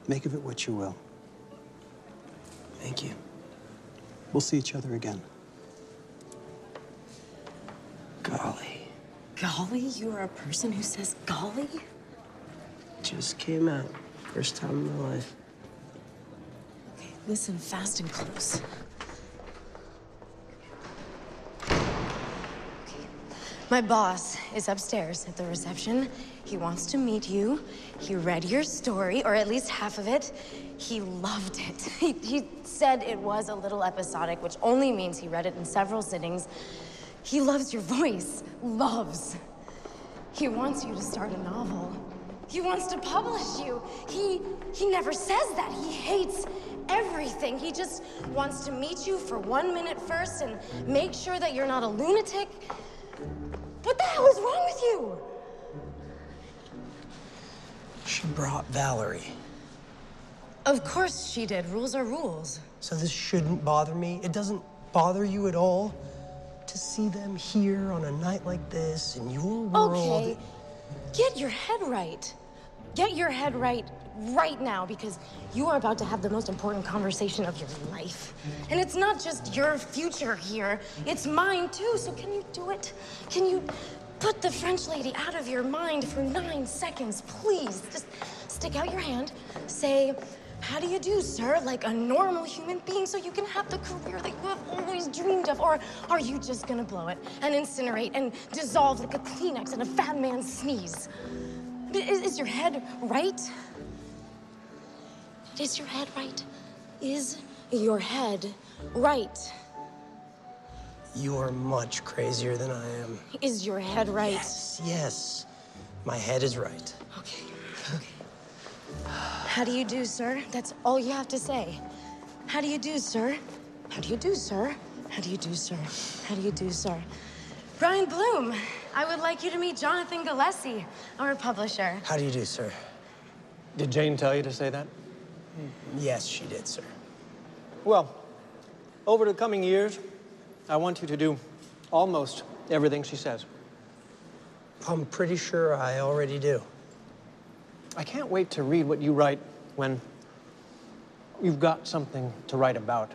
Make of it what you will. Thank you. We'll see each other again. Golly. Golly? You are a person who says golly? Just came out. First time in my life. Okay, listen fast and close. My boss is upstairs at the reception. He wants to meet you. He read your story, or at least half of it. He loved it. He said it was a little episodic, which only means he read it in several sittings. He loves your voice. Loves. He wants you to start a novel. He wants to publish you. He never says that. He hates everything. He just wants to meet you for 1 minute first and make sure that you're not a lunatic. What the hell is wrong with you? She brought Valerie. Of course she did. Rules are rules. So this shouldn't bother me? It doesn't bother you at all? To see them here on a night like this in your world? Okay, get your head right. Get your head right now, because you are about to have the most important conversation of your life. And it's not just your future here, it's mine too, so can you do it? Can you put the French lady out of your mind for 9 seconds, please? Just stick out your hand, say, "How do you do, sir?" like a normal human being, so you can have the career that you have always dreamed of. Or are you just gonna blow it and incinerate and dissolve like a Kleenex in a fat man's sneeze? Is your head right? Is your head right? Is your head right? You're much crazier than I am. Is your head right? Yes. My head is right. Okay. How do you do, sir? That's all you have to say. How do you do, sir? How do you do, sir? How do you do, sir? How do you do, sir? Brian Bloom, I would like you to meet Jonathan Gillespie, our publisher. How do you do, sir? Did Jane tell you to say that? Yes, she did, sir. Well, over the coming years, I want you to do almost everything she says. I'm pretty sure I already do. I can't wait to read what you write when you've got something to write about.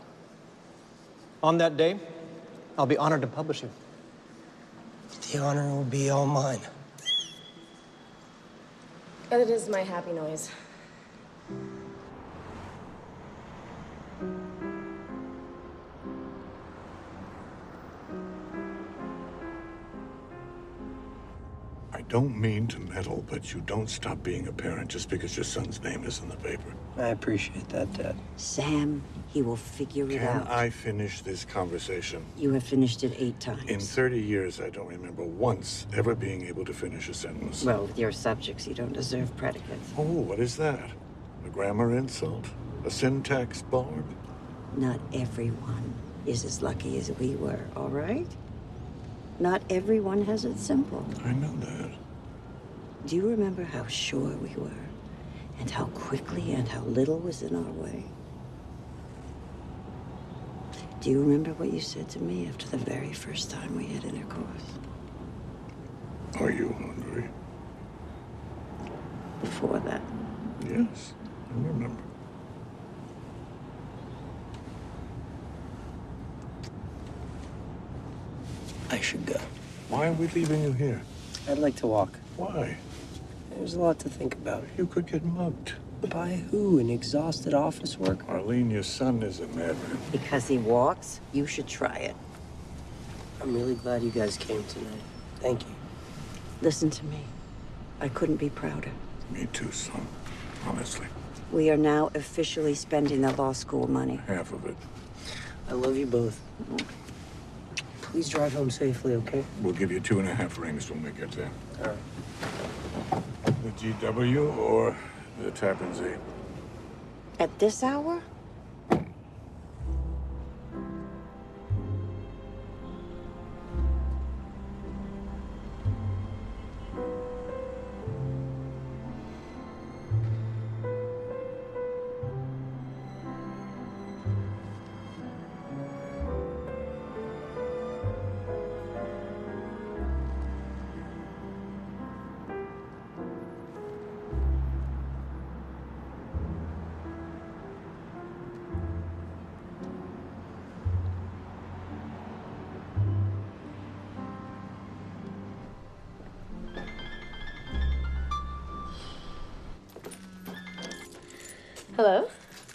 On that day, I'll be honored to publish you. The honor will be all mine. It is my happy noise. I don't mean to meddle, but you don't stop being a parent just because your son's name is in the paper. I appreciate that, Dad. Sam, he will figure it Can out. I finish this conversation? You have finished it 8 times. In 30 years, I don't remember once ever being able to finish a sentence. Well, with your subjects, you don't deserve predicates. Oh, what is that? A grammar insult? A syntax barb? Not everyone is as lucky as we were, all right? Not everyone has it simple. I know that. Do you remember how sure we were and how quickly and how little was in our way. Do you remember what you said to me after the very first time we had intercourse? Are you hungry? Before that? Yes, I remember. I should go. Why are we leaving you here? I'd like to walk. Why? There's a lot to think about. You could get mugged. By who? An exhausted office worker? Arlene, your son is a madman. Because he walks, you should try it. I'm really glad you guys came tonight. Thank you. Listen to me. I couldn't be prouder. Me too, son. Honestly. We are now officially spending the law school money. Half of it. I love you both. Please drive home safely, okay? We'll give you 2.5 rings when we get there. All right. The GW or the Tappan Zee? At this hour? Hello?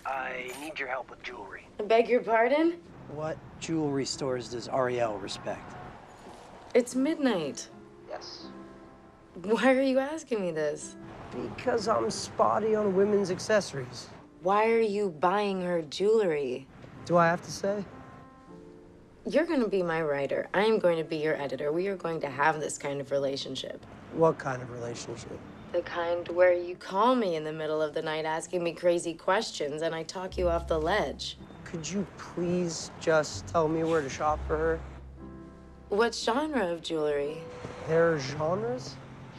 I need your help with jewelry. I beg your pardon? What jewelry stores does Ariel respect? It's midnight. Yes. Why are you asking me this? Because I'm spotty on women's accessories. Why are you buying her jewelry? Do I have to say? You're going to be my writer. I am going to be your editor. We are going to have this kind of relationship. What kind of relationship? The kind where you call me in the middle of the night asking me crazy questions and I talk you off the ledge. Could you please just tell me where to shop for her? What genre of jewelry? There are genres?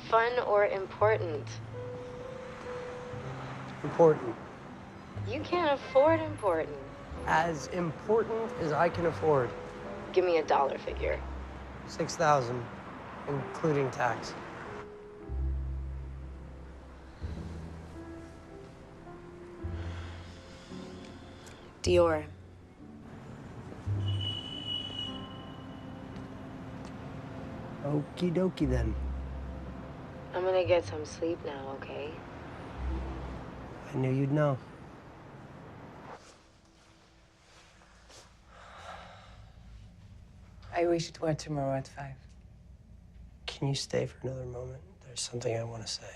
Fun or important? Important. You can't afford important. As important as I can afford. Give me a dollar figure. 6,000, including tax. Dior. Okie dokie then. I'm gonna get some sleep now, okay? I knew you'd know. I wish it were tomorrow at 5. Can you stay for another moment? There's something I want to say.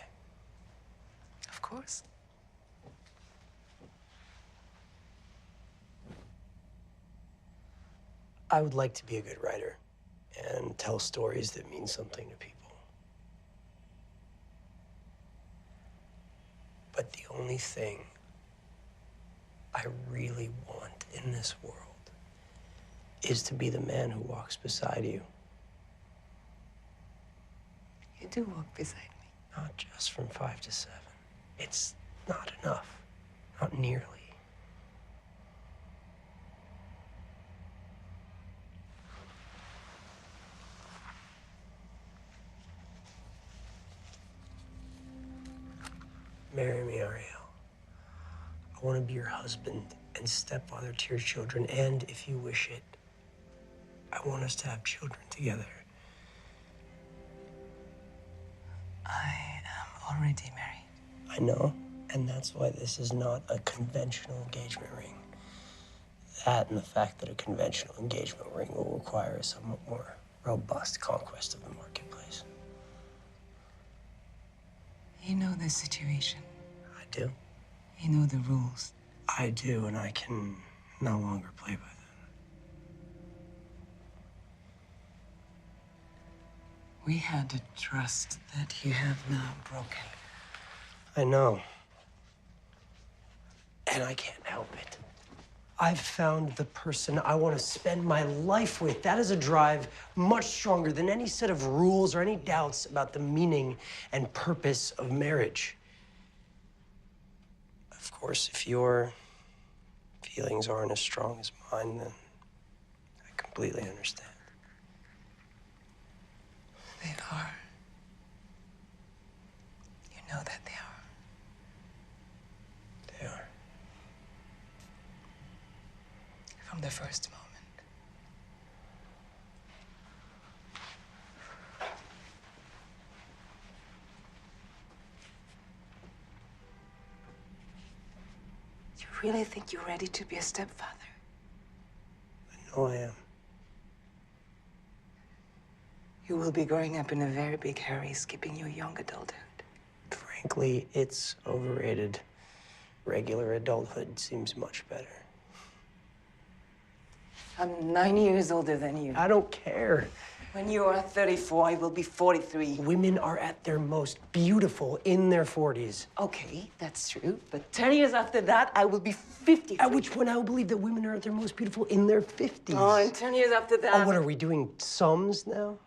Of course. I would like to be a good writer and tell stories that mean something to people. But the only thing I really want in this world is to be the man who walks beside you. You do walk beside me. Not just from 5 to 7. It's not enough. Not nearly. Marry me, Ariel. I want to be your husband and stepfather to your children, and if you wish it, I want us to have children together. I am already married. I know, and that's why this is not a conventional engagement ring. That and the fact that a conventional engagement ring will require a somewhat more robust conquest of the marketplace. You know the situation. I do. You know the rules. I do, and I can no longer play by them. We had a trust that you have now broken. I know. And I can't help it. I've found the person I want to spend my life with. That is a drive much stronger than any set of rules or any doubts about the meaning and purpose of marriage. Of course, if your feelings aren't as strong as mine, then I completely understand. They are. You know that they are. They are. From the first moment. You really think you're ready to be a stepfather? I know I am. You will be growing up in a very big hurry, skipping your young adulthood. Frankly, it's overrated. Regular adulthood seems much better. I'm 9 years older than you. I don't care. When you are 34, I will be 43. Women are at their most beautiful in their 40s. Okay, that's true. But 10 years after that, I will be 50. At which point I will believe that women are at their most beautiful in their 50s. Oh, and 10 years after that... Oh, what are we doing? Sums now?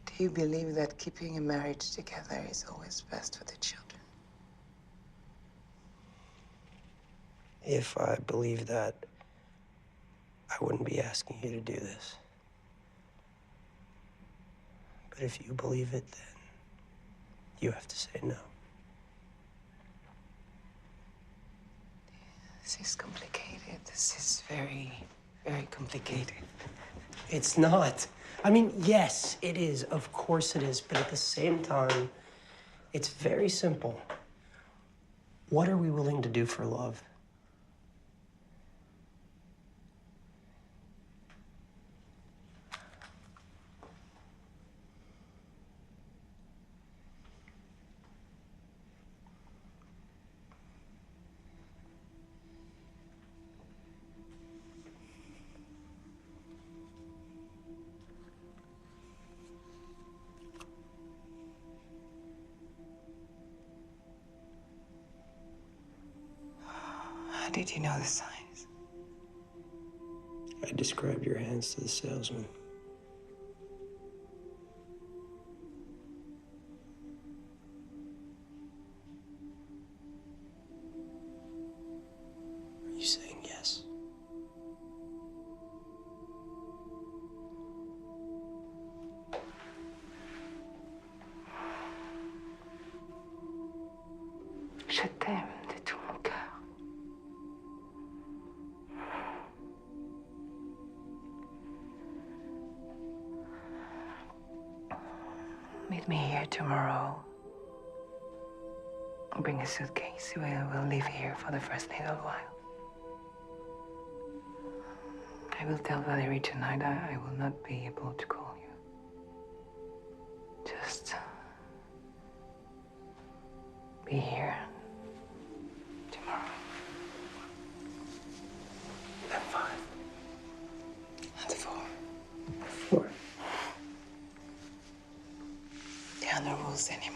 Do you believe that keeping a marriage together is always best for the children? If I believe that, I wouldn't be asking you to do this. But if you believe it, then you have to say no. This is complicated. This is very, very complicated. It's not. I mean, yes, it is. Of course it is. But at the same time, it's very simple. What are we willing to do for love? How did you know the signs? I described your hands to the salesman. Are you saying yes? Je t'aime de tout mon cœur. Meet me here tomorrow. Bring a suitcase. We'll live here for the first little while. I will tell Valerie tonight I will not be able to call you. Just be here tomorrow. At 5. At 4. 4. There are no rules anymore.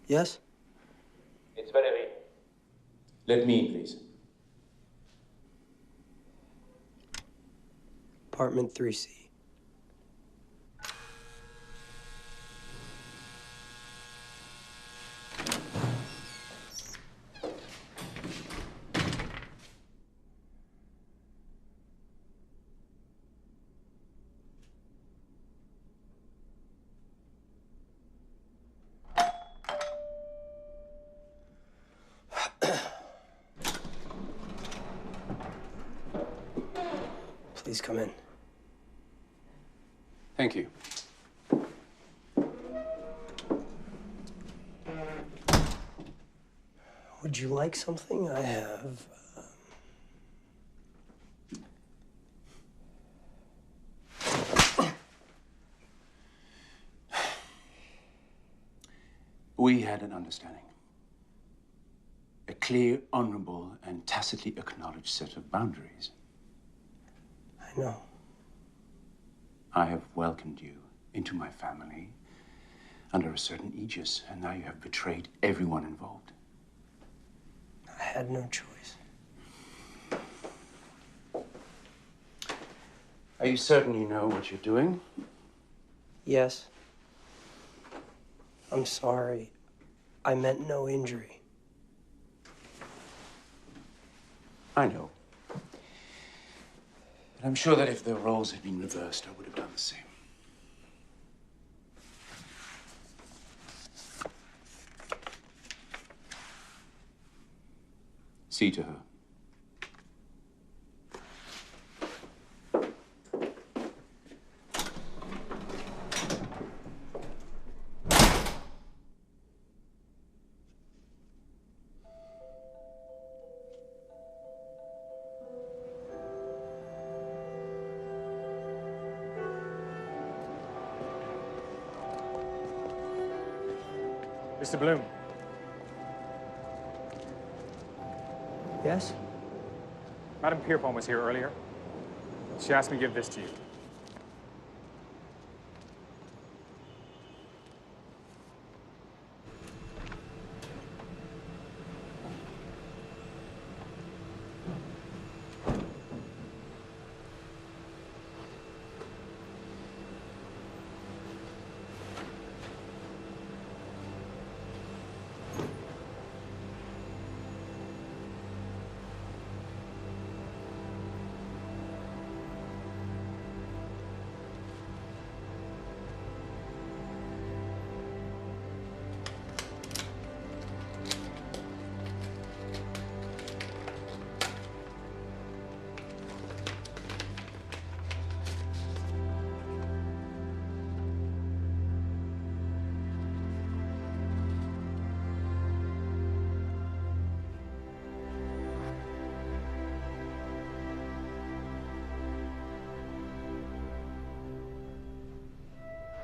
Yes? It's Valerie. Let me in, please. Apartment 3C. Please come in. Thank you. Would you like something? I have... We had an understanding. A clear, honorable, and tacitly acknowledged set of boundaries. I know. I have welcomed you into my family under a certain aegis, and now you have betrayed everyone involved. I had no choice. Are you certain you know what you're doing? Yes. I'm sorry. I meant no injury. I know. But I'm sure that if the roles had been reversed, I would have done the same. See to her. Mr. Bloom. Yes? Madame Pierpont was here earlier. She asked me to give this to you.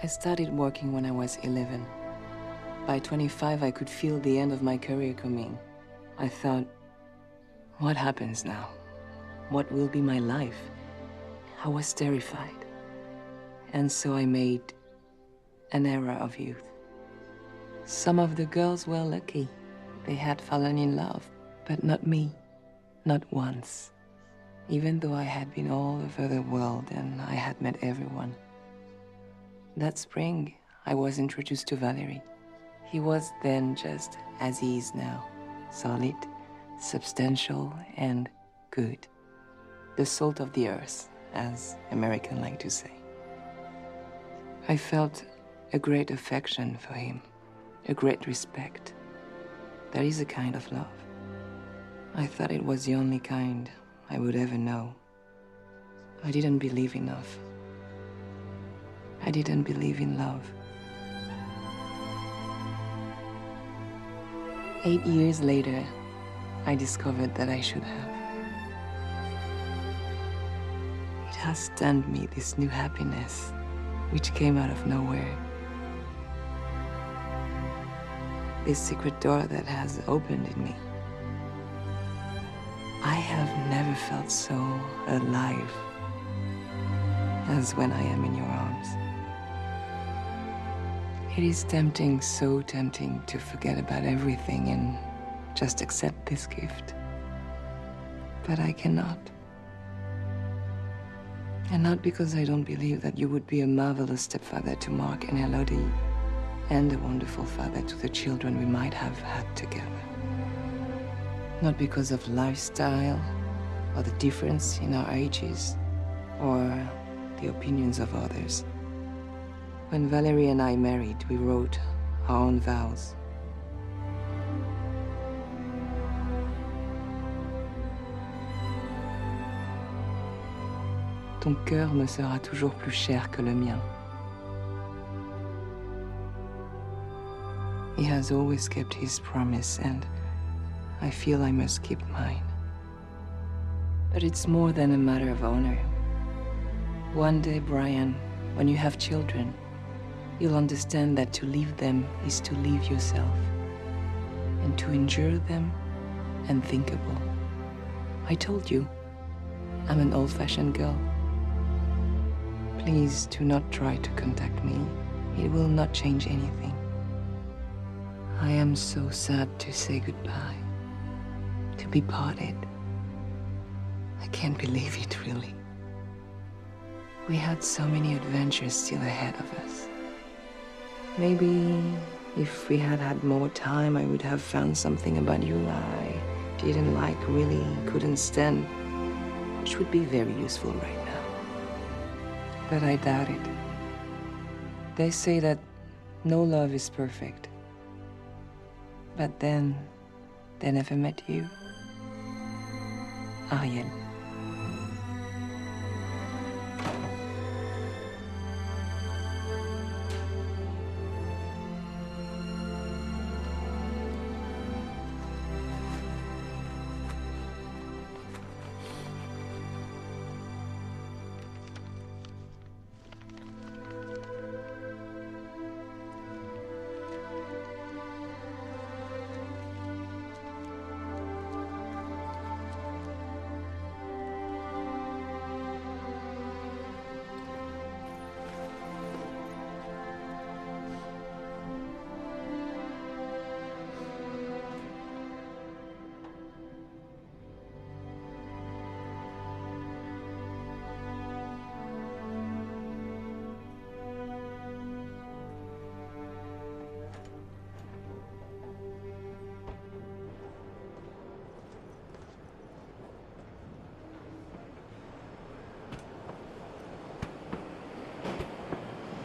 I started working when I was 11. By 25, I could feel the end of my career coming. I thought, what happens now? What will be my life? I was terrified. And so I made an era of youth. Some of the girls were lucky. They had fallen in love, but not me, not once. Even though I had been all over the world and I had met everyone. That spring, I was introduced to Valerie. He was then just as he is now, solid, substantial, and good. The salt of the earth, as Americans like to say. I felt a great affection for him, a great respect. That is a kind of love. I thought it was the only kind I would ever know. I didn't believe enough. I didn't believe in love. 8 years later, I discovered that I should have. It has stunned me, this new happiness, which came out of nowhere. This secret door that has opened in me. I have never felt so alive as when I am in your arms. It is tempting, so tempting, to forget about everything and just accept this gift. But I cannot. And not because I don't believe that you would be a marvelous stepfather to Mark and Elodie, and a wonderful father to the children we might have had together. Not because of lifestyle, or the difference in our ages, or the opinions of others. When Valerie and I married, we wrote our own vows. ton cœur me sera toujours plus cher que le mien. He has always kept his promise, and I feel I must keep mine. But it's more than a matter of honor. One day, Brian, when you have children, you'll understand that to leave them is to leave yourself, and to endure them, unthinkable. I told you, I'm an old-fashioned girl. Please do not try to contact me. It will not change anything. I am so sad to say goodbye, to be parted. I can't believe it, really. We had so many adventures still ahead of us. Maybe if we had had more time, I would have found something about you I didn't like, really couldn't stand, which would be very useful right now. But I doubt it. They say that no love is perfect. But then, they never met you. Ariel.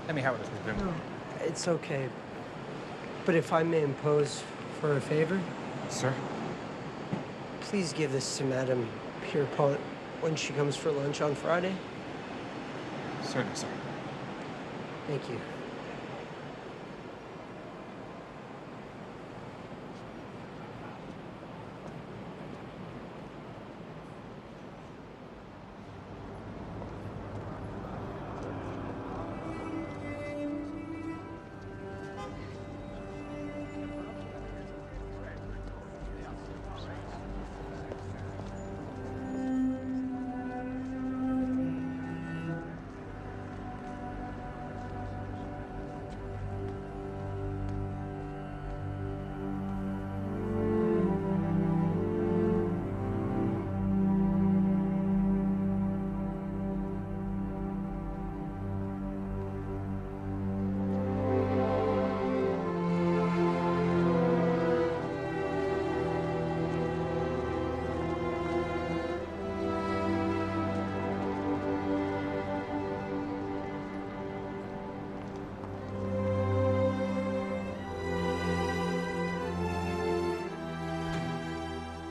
Let me have it, Mr. Grimm. No, it's okay. But if I may impose for a favor? Sir? Please give this to Madame Pierpont when she comes for lunch on Friday. Certainly, sir. Thank you.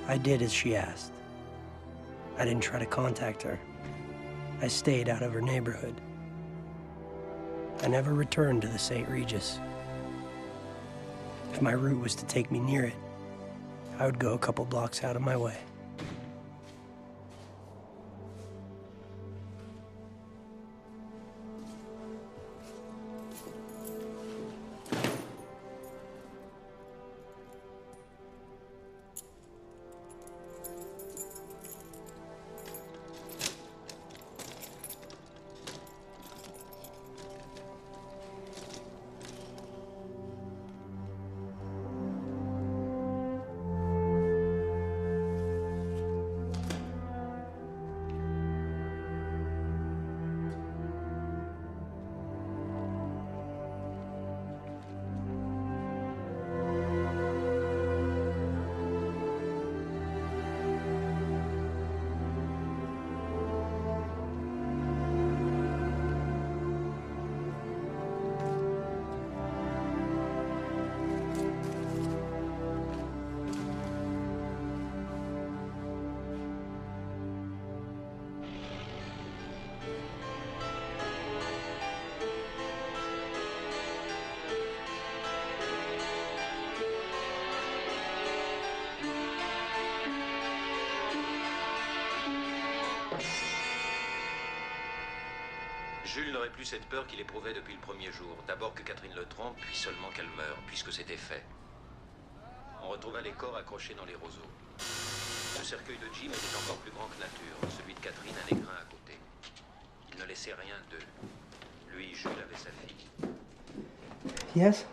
I did as she asked. I didn't try to contact her. I stayed out of her neighborhood. I never returned to the St. Regis. If my route was to take me near it, I would go a couple blocks out of my way. Jules n'aurait plus cette peur qu'il éprouvait depuis le premier jour. D'abord que Catherine le trompe, puis seulement qu'elle meure, puisque c'était fait. On retrouva les corps accrochés dans les roseaux. Le cercueil de Jim était encore plus grand que nature, celui de Catherine un écrin à côté. Il ne laissait rien d'eux. Lui, Jules, avait sa fille. Yes?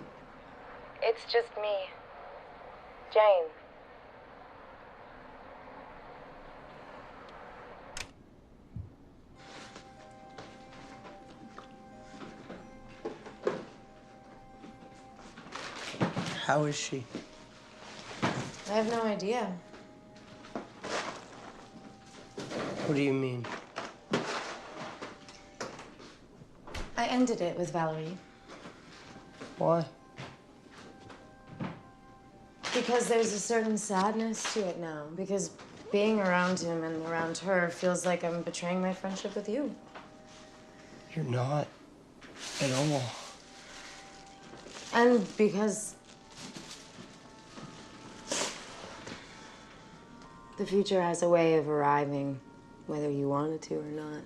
It's just me. Jane. How is she? I have no idea. What do you mean? I ended it with Valerie. Why? Because there's a certain sadness to it now. Because being around him and around her feels like I'm betraying my friendship with you. You're not at all. And because the future has a way of arriving, whether you want it to or not.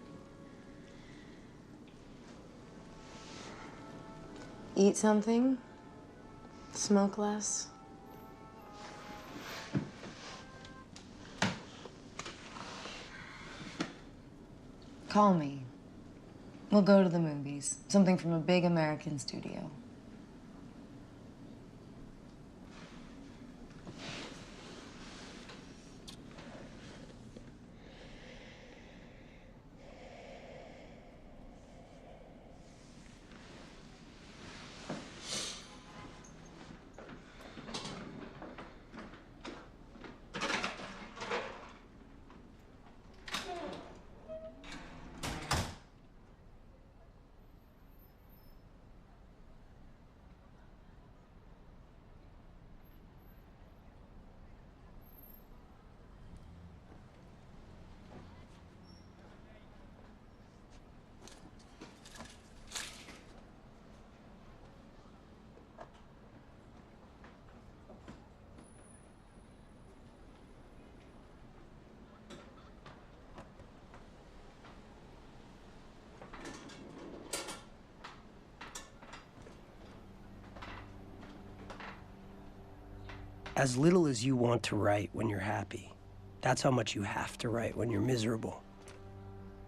Eat something, smoke less. Call me. We'll go to the movies. Something from a big American studio. As little as you want to write when you're happy, that's how much you have to write when you're miserable.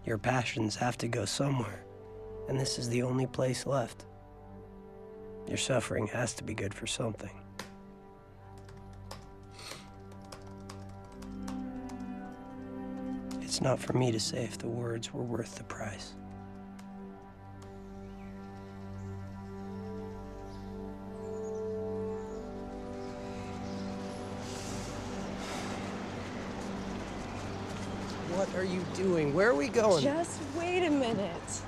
Your passions have to go somewhere, and this is the only place left. Your suffering has to be good for something. It's not for me to say if the words were worth the price. What are you doing? Where are we going? Just wait a minute.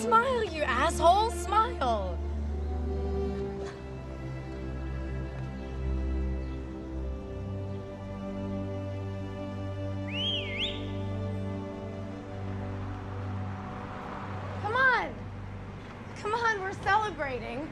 Smile, you asshole! Smile! Come on! Come on, we're celebrating.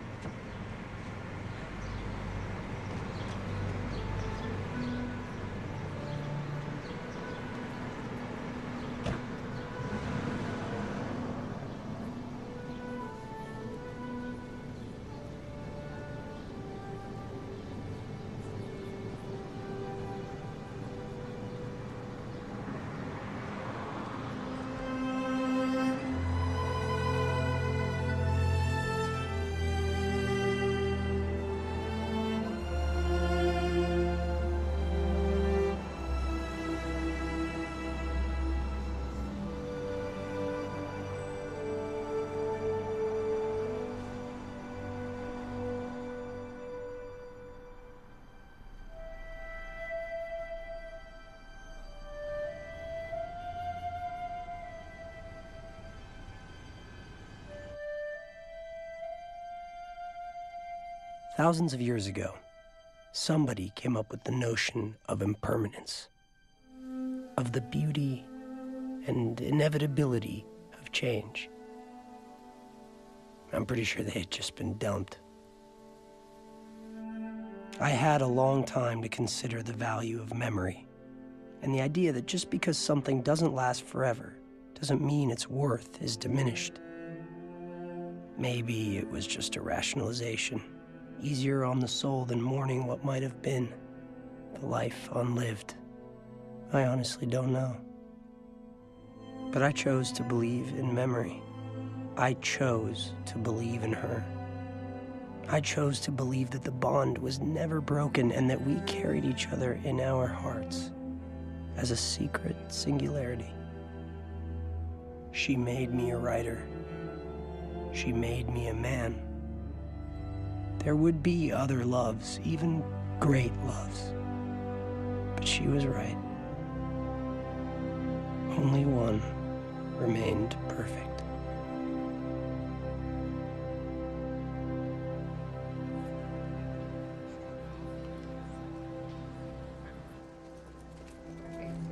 Thousands of years ago, somebody came up with the notion of impermanence, of the beauty and inevitability of change. I'm pretty sure they had just been dumped. I had a long time to consider the value of memory and the idea that just because something doesn't last forever doesn't mean its worth is diminished. Maybe it was just a rationalization, easier on the soul than mourning what might have been, the life unlived. I honestly don't know. But I chose to believe in memory. I chose to believe in her. I chose to believe that the bond was never broken and that we carried each other in our hearts as a secret singularity. She made me a writer. She made me a man. There would be other loves, even great loves. But she was right. Only one remained perfect.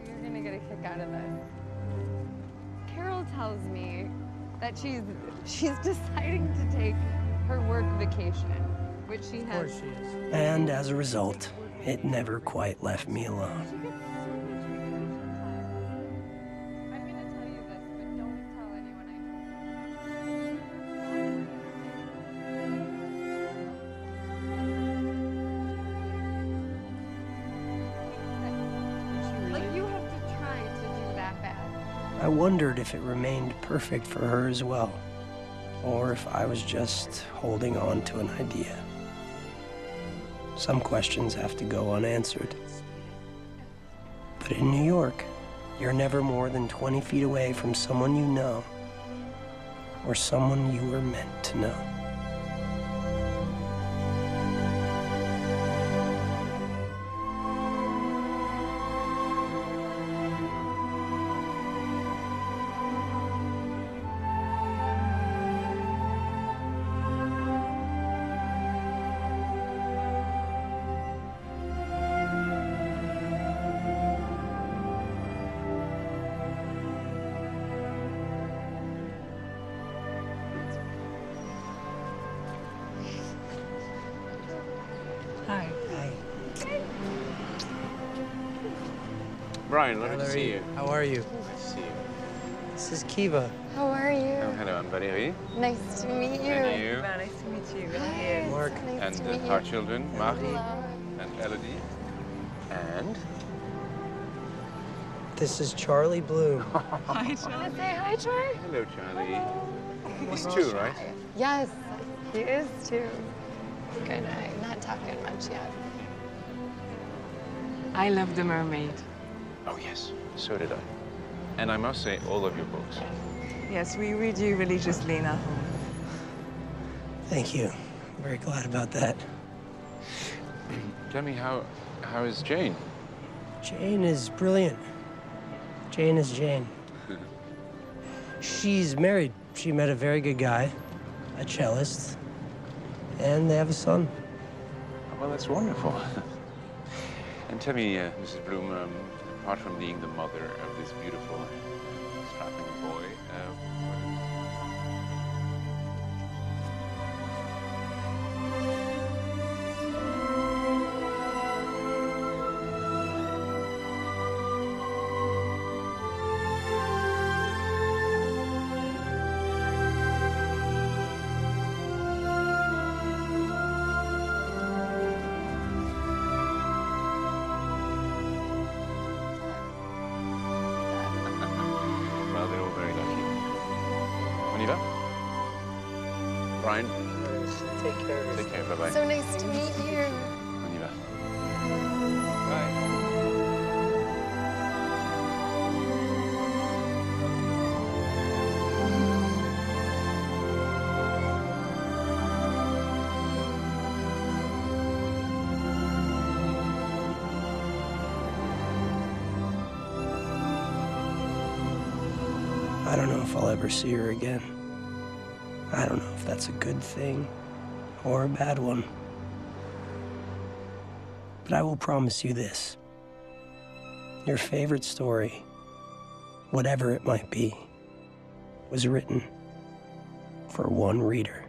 You're gonna get a kick out of this. Carol tells me that she's deciding to take her work vacation, which she has. Of course she is. And as a result, it never quite left me alone. I'm gonna tell you this, but don't tell anyone I told. Like, you have to try to do that bad. I wondered if it remained perfect for her as well, or if I was just holding on to an idea. Some questions have to go unanswered. But in New York, you're never more than 20 feet away from someone you know, or someone you were meant to know. Hi. Hi. Brian, lovely to see you. How are you? Nice to see you. This is Kiva. How are you? Oh, hello, I'm Valérie. Nice to meet you. And you. Nice to meet you. Hi. Mark. Nice to And meet our you. children, Mark and Elodie. And? This is Charlie Bloom. Hi, Wanna say hi, Troy? Hello, Charlie. He's two, right? Yes, he is too. Good night. Not talking much yet. I love The Mermaid. Oh, yes. So did I. And I must say, all of your books. Yes, we read you religiously in our home. Thank you. I'm very glad about that. Tell me, how is Jane? Jane is brilliant. Jane is Jane. She's married. She met a very good guy, a cellist, and they have a son. Well, that's wonderful. And tell me, Mrs. Bloom, apart from being the mother of this beautiful, strapping boy, well, they're all very lucky. On y va? Brian? Take care. Take care, bye-bye. So nice to meet you. On y va. Bye. I don't know if I'll ever see her again. I don't know if that's a good thing or a bad one. But I will promise you this. Your favorite story, whatever it might be, was written for one reader.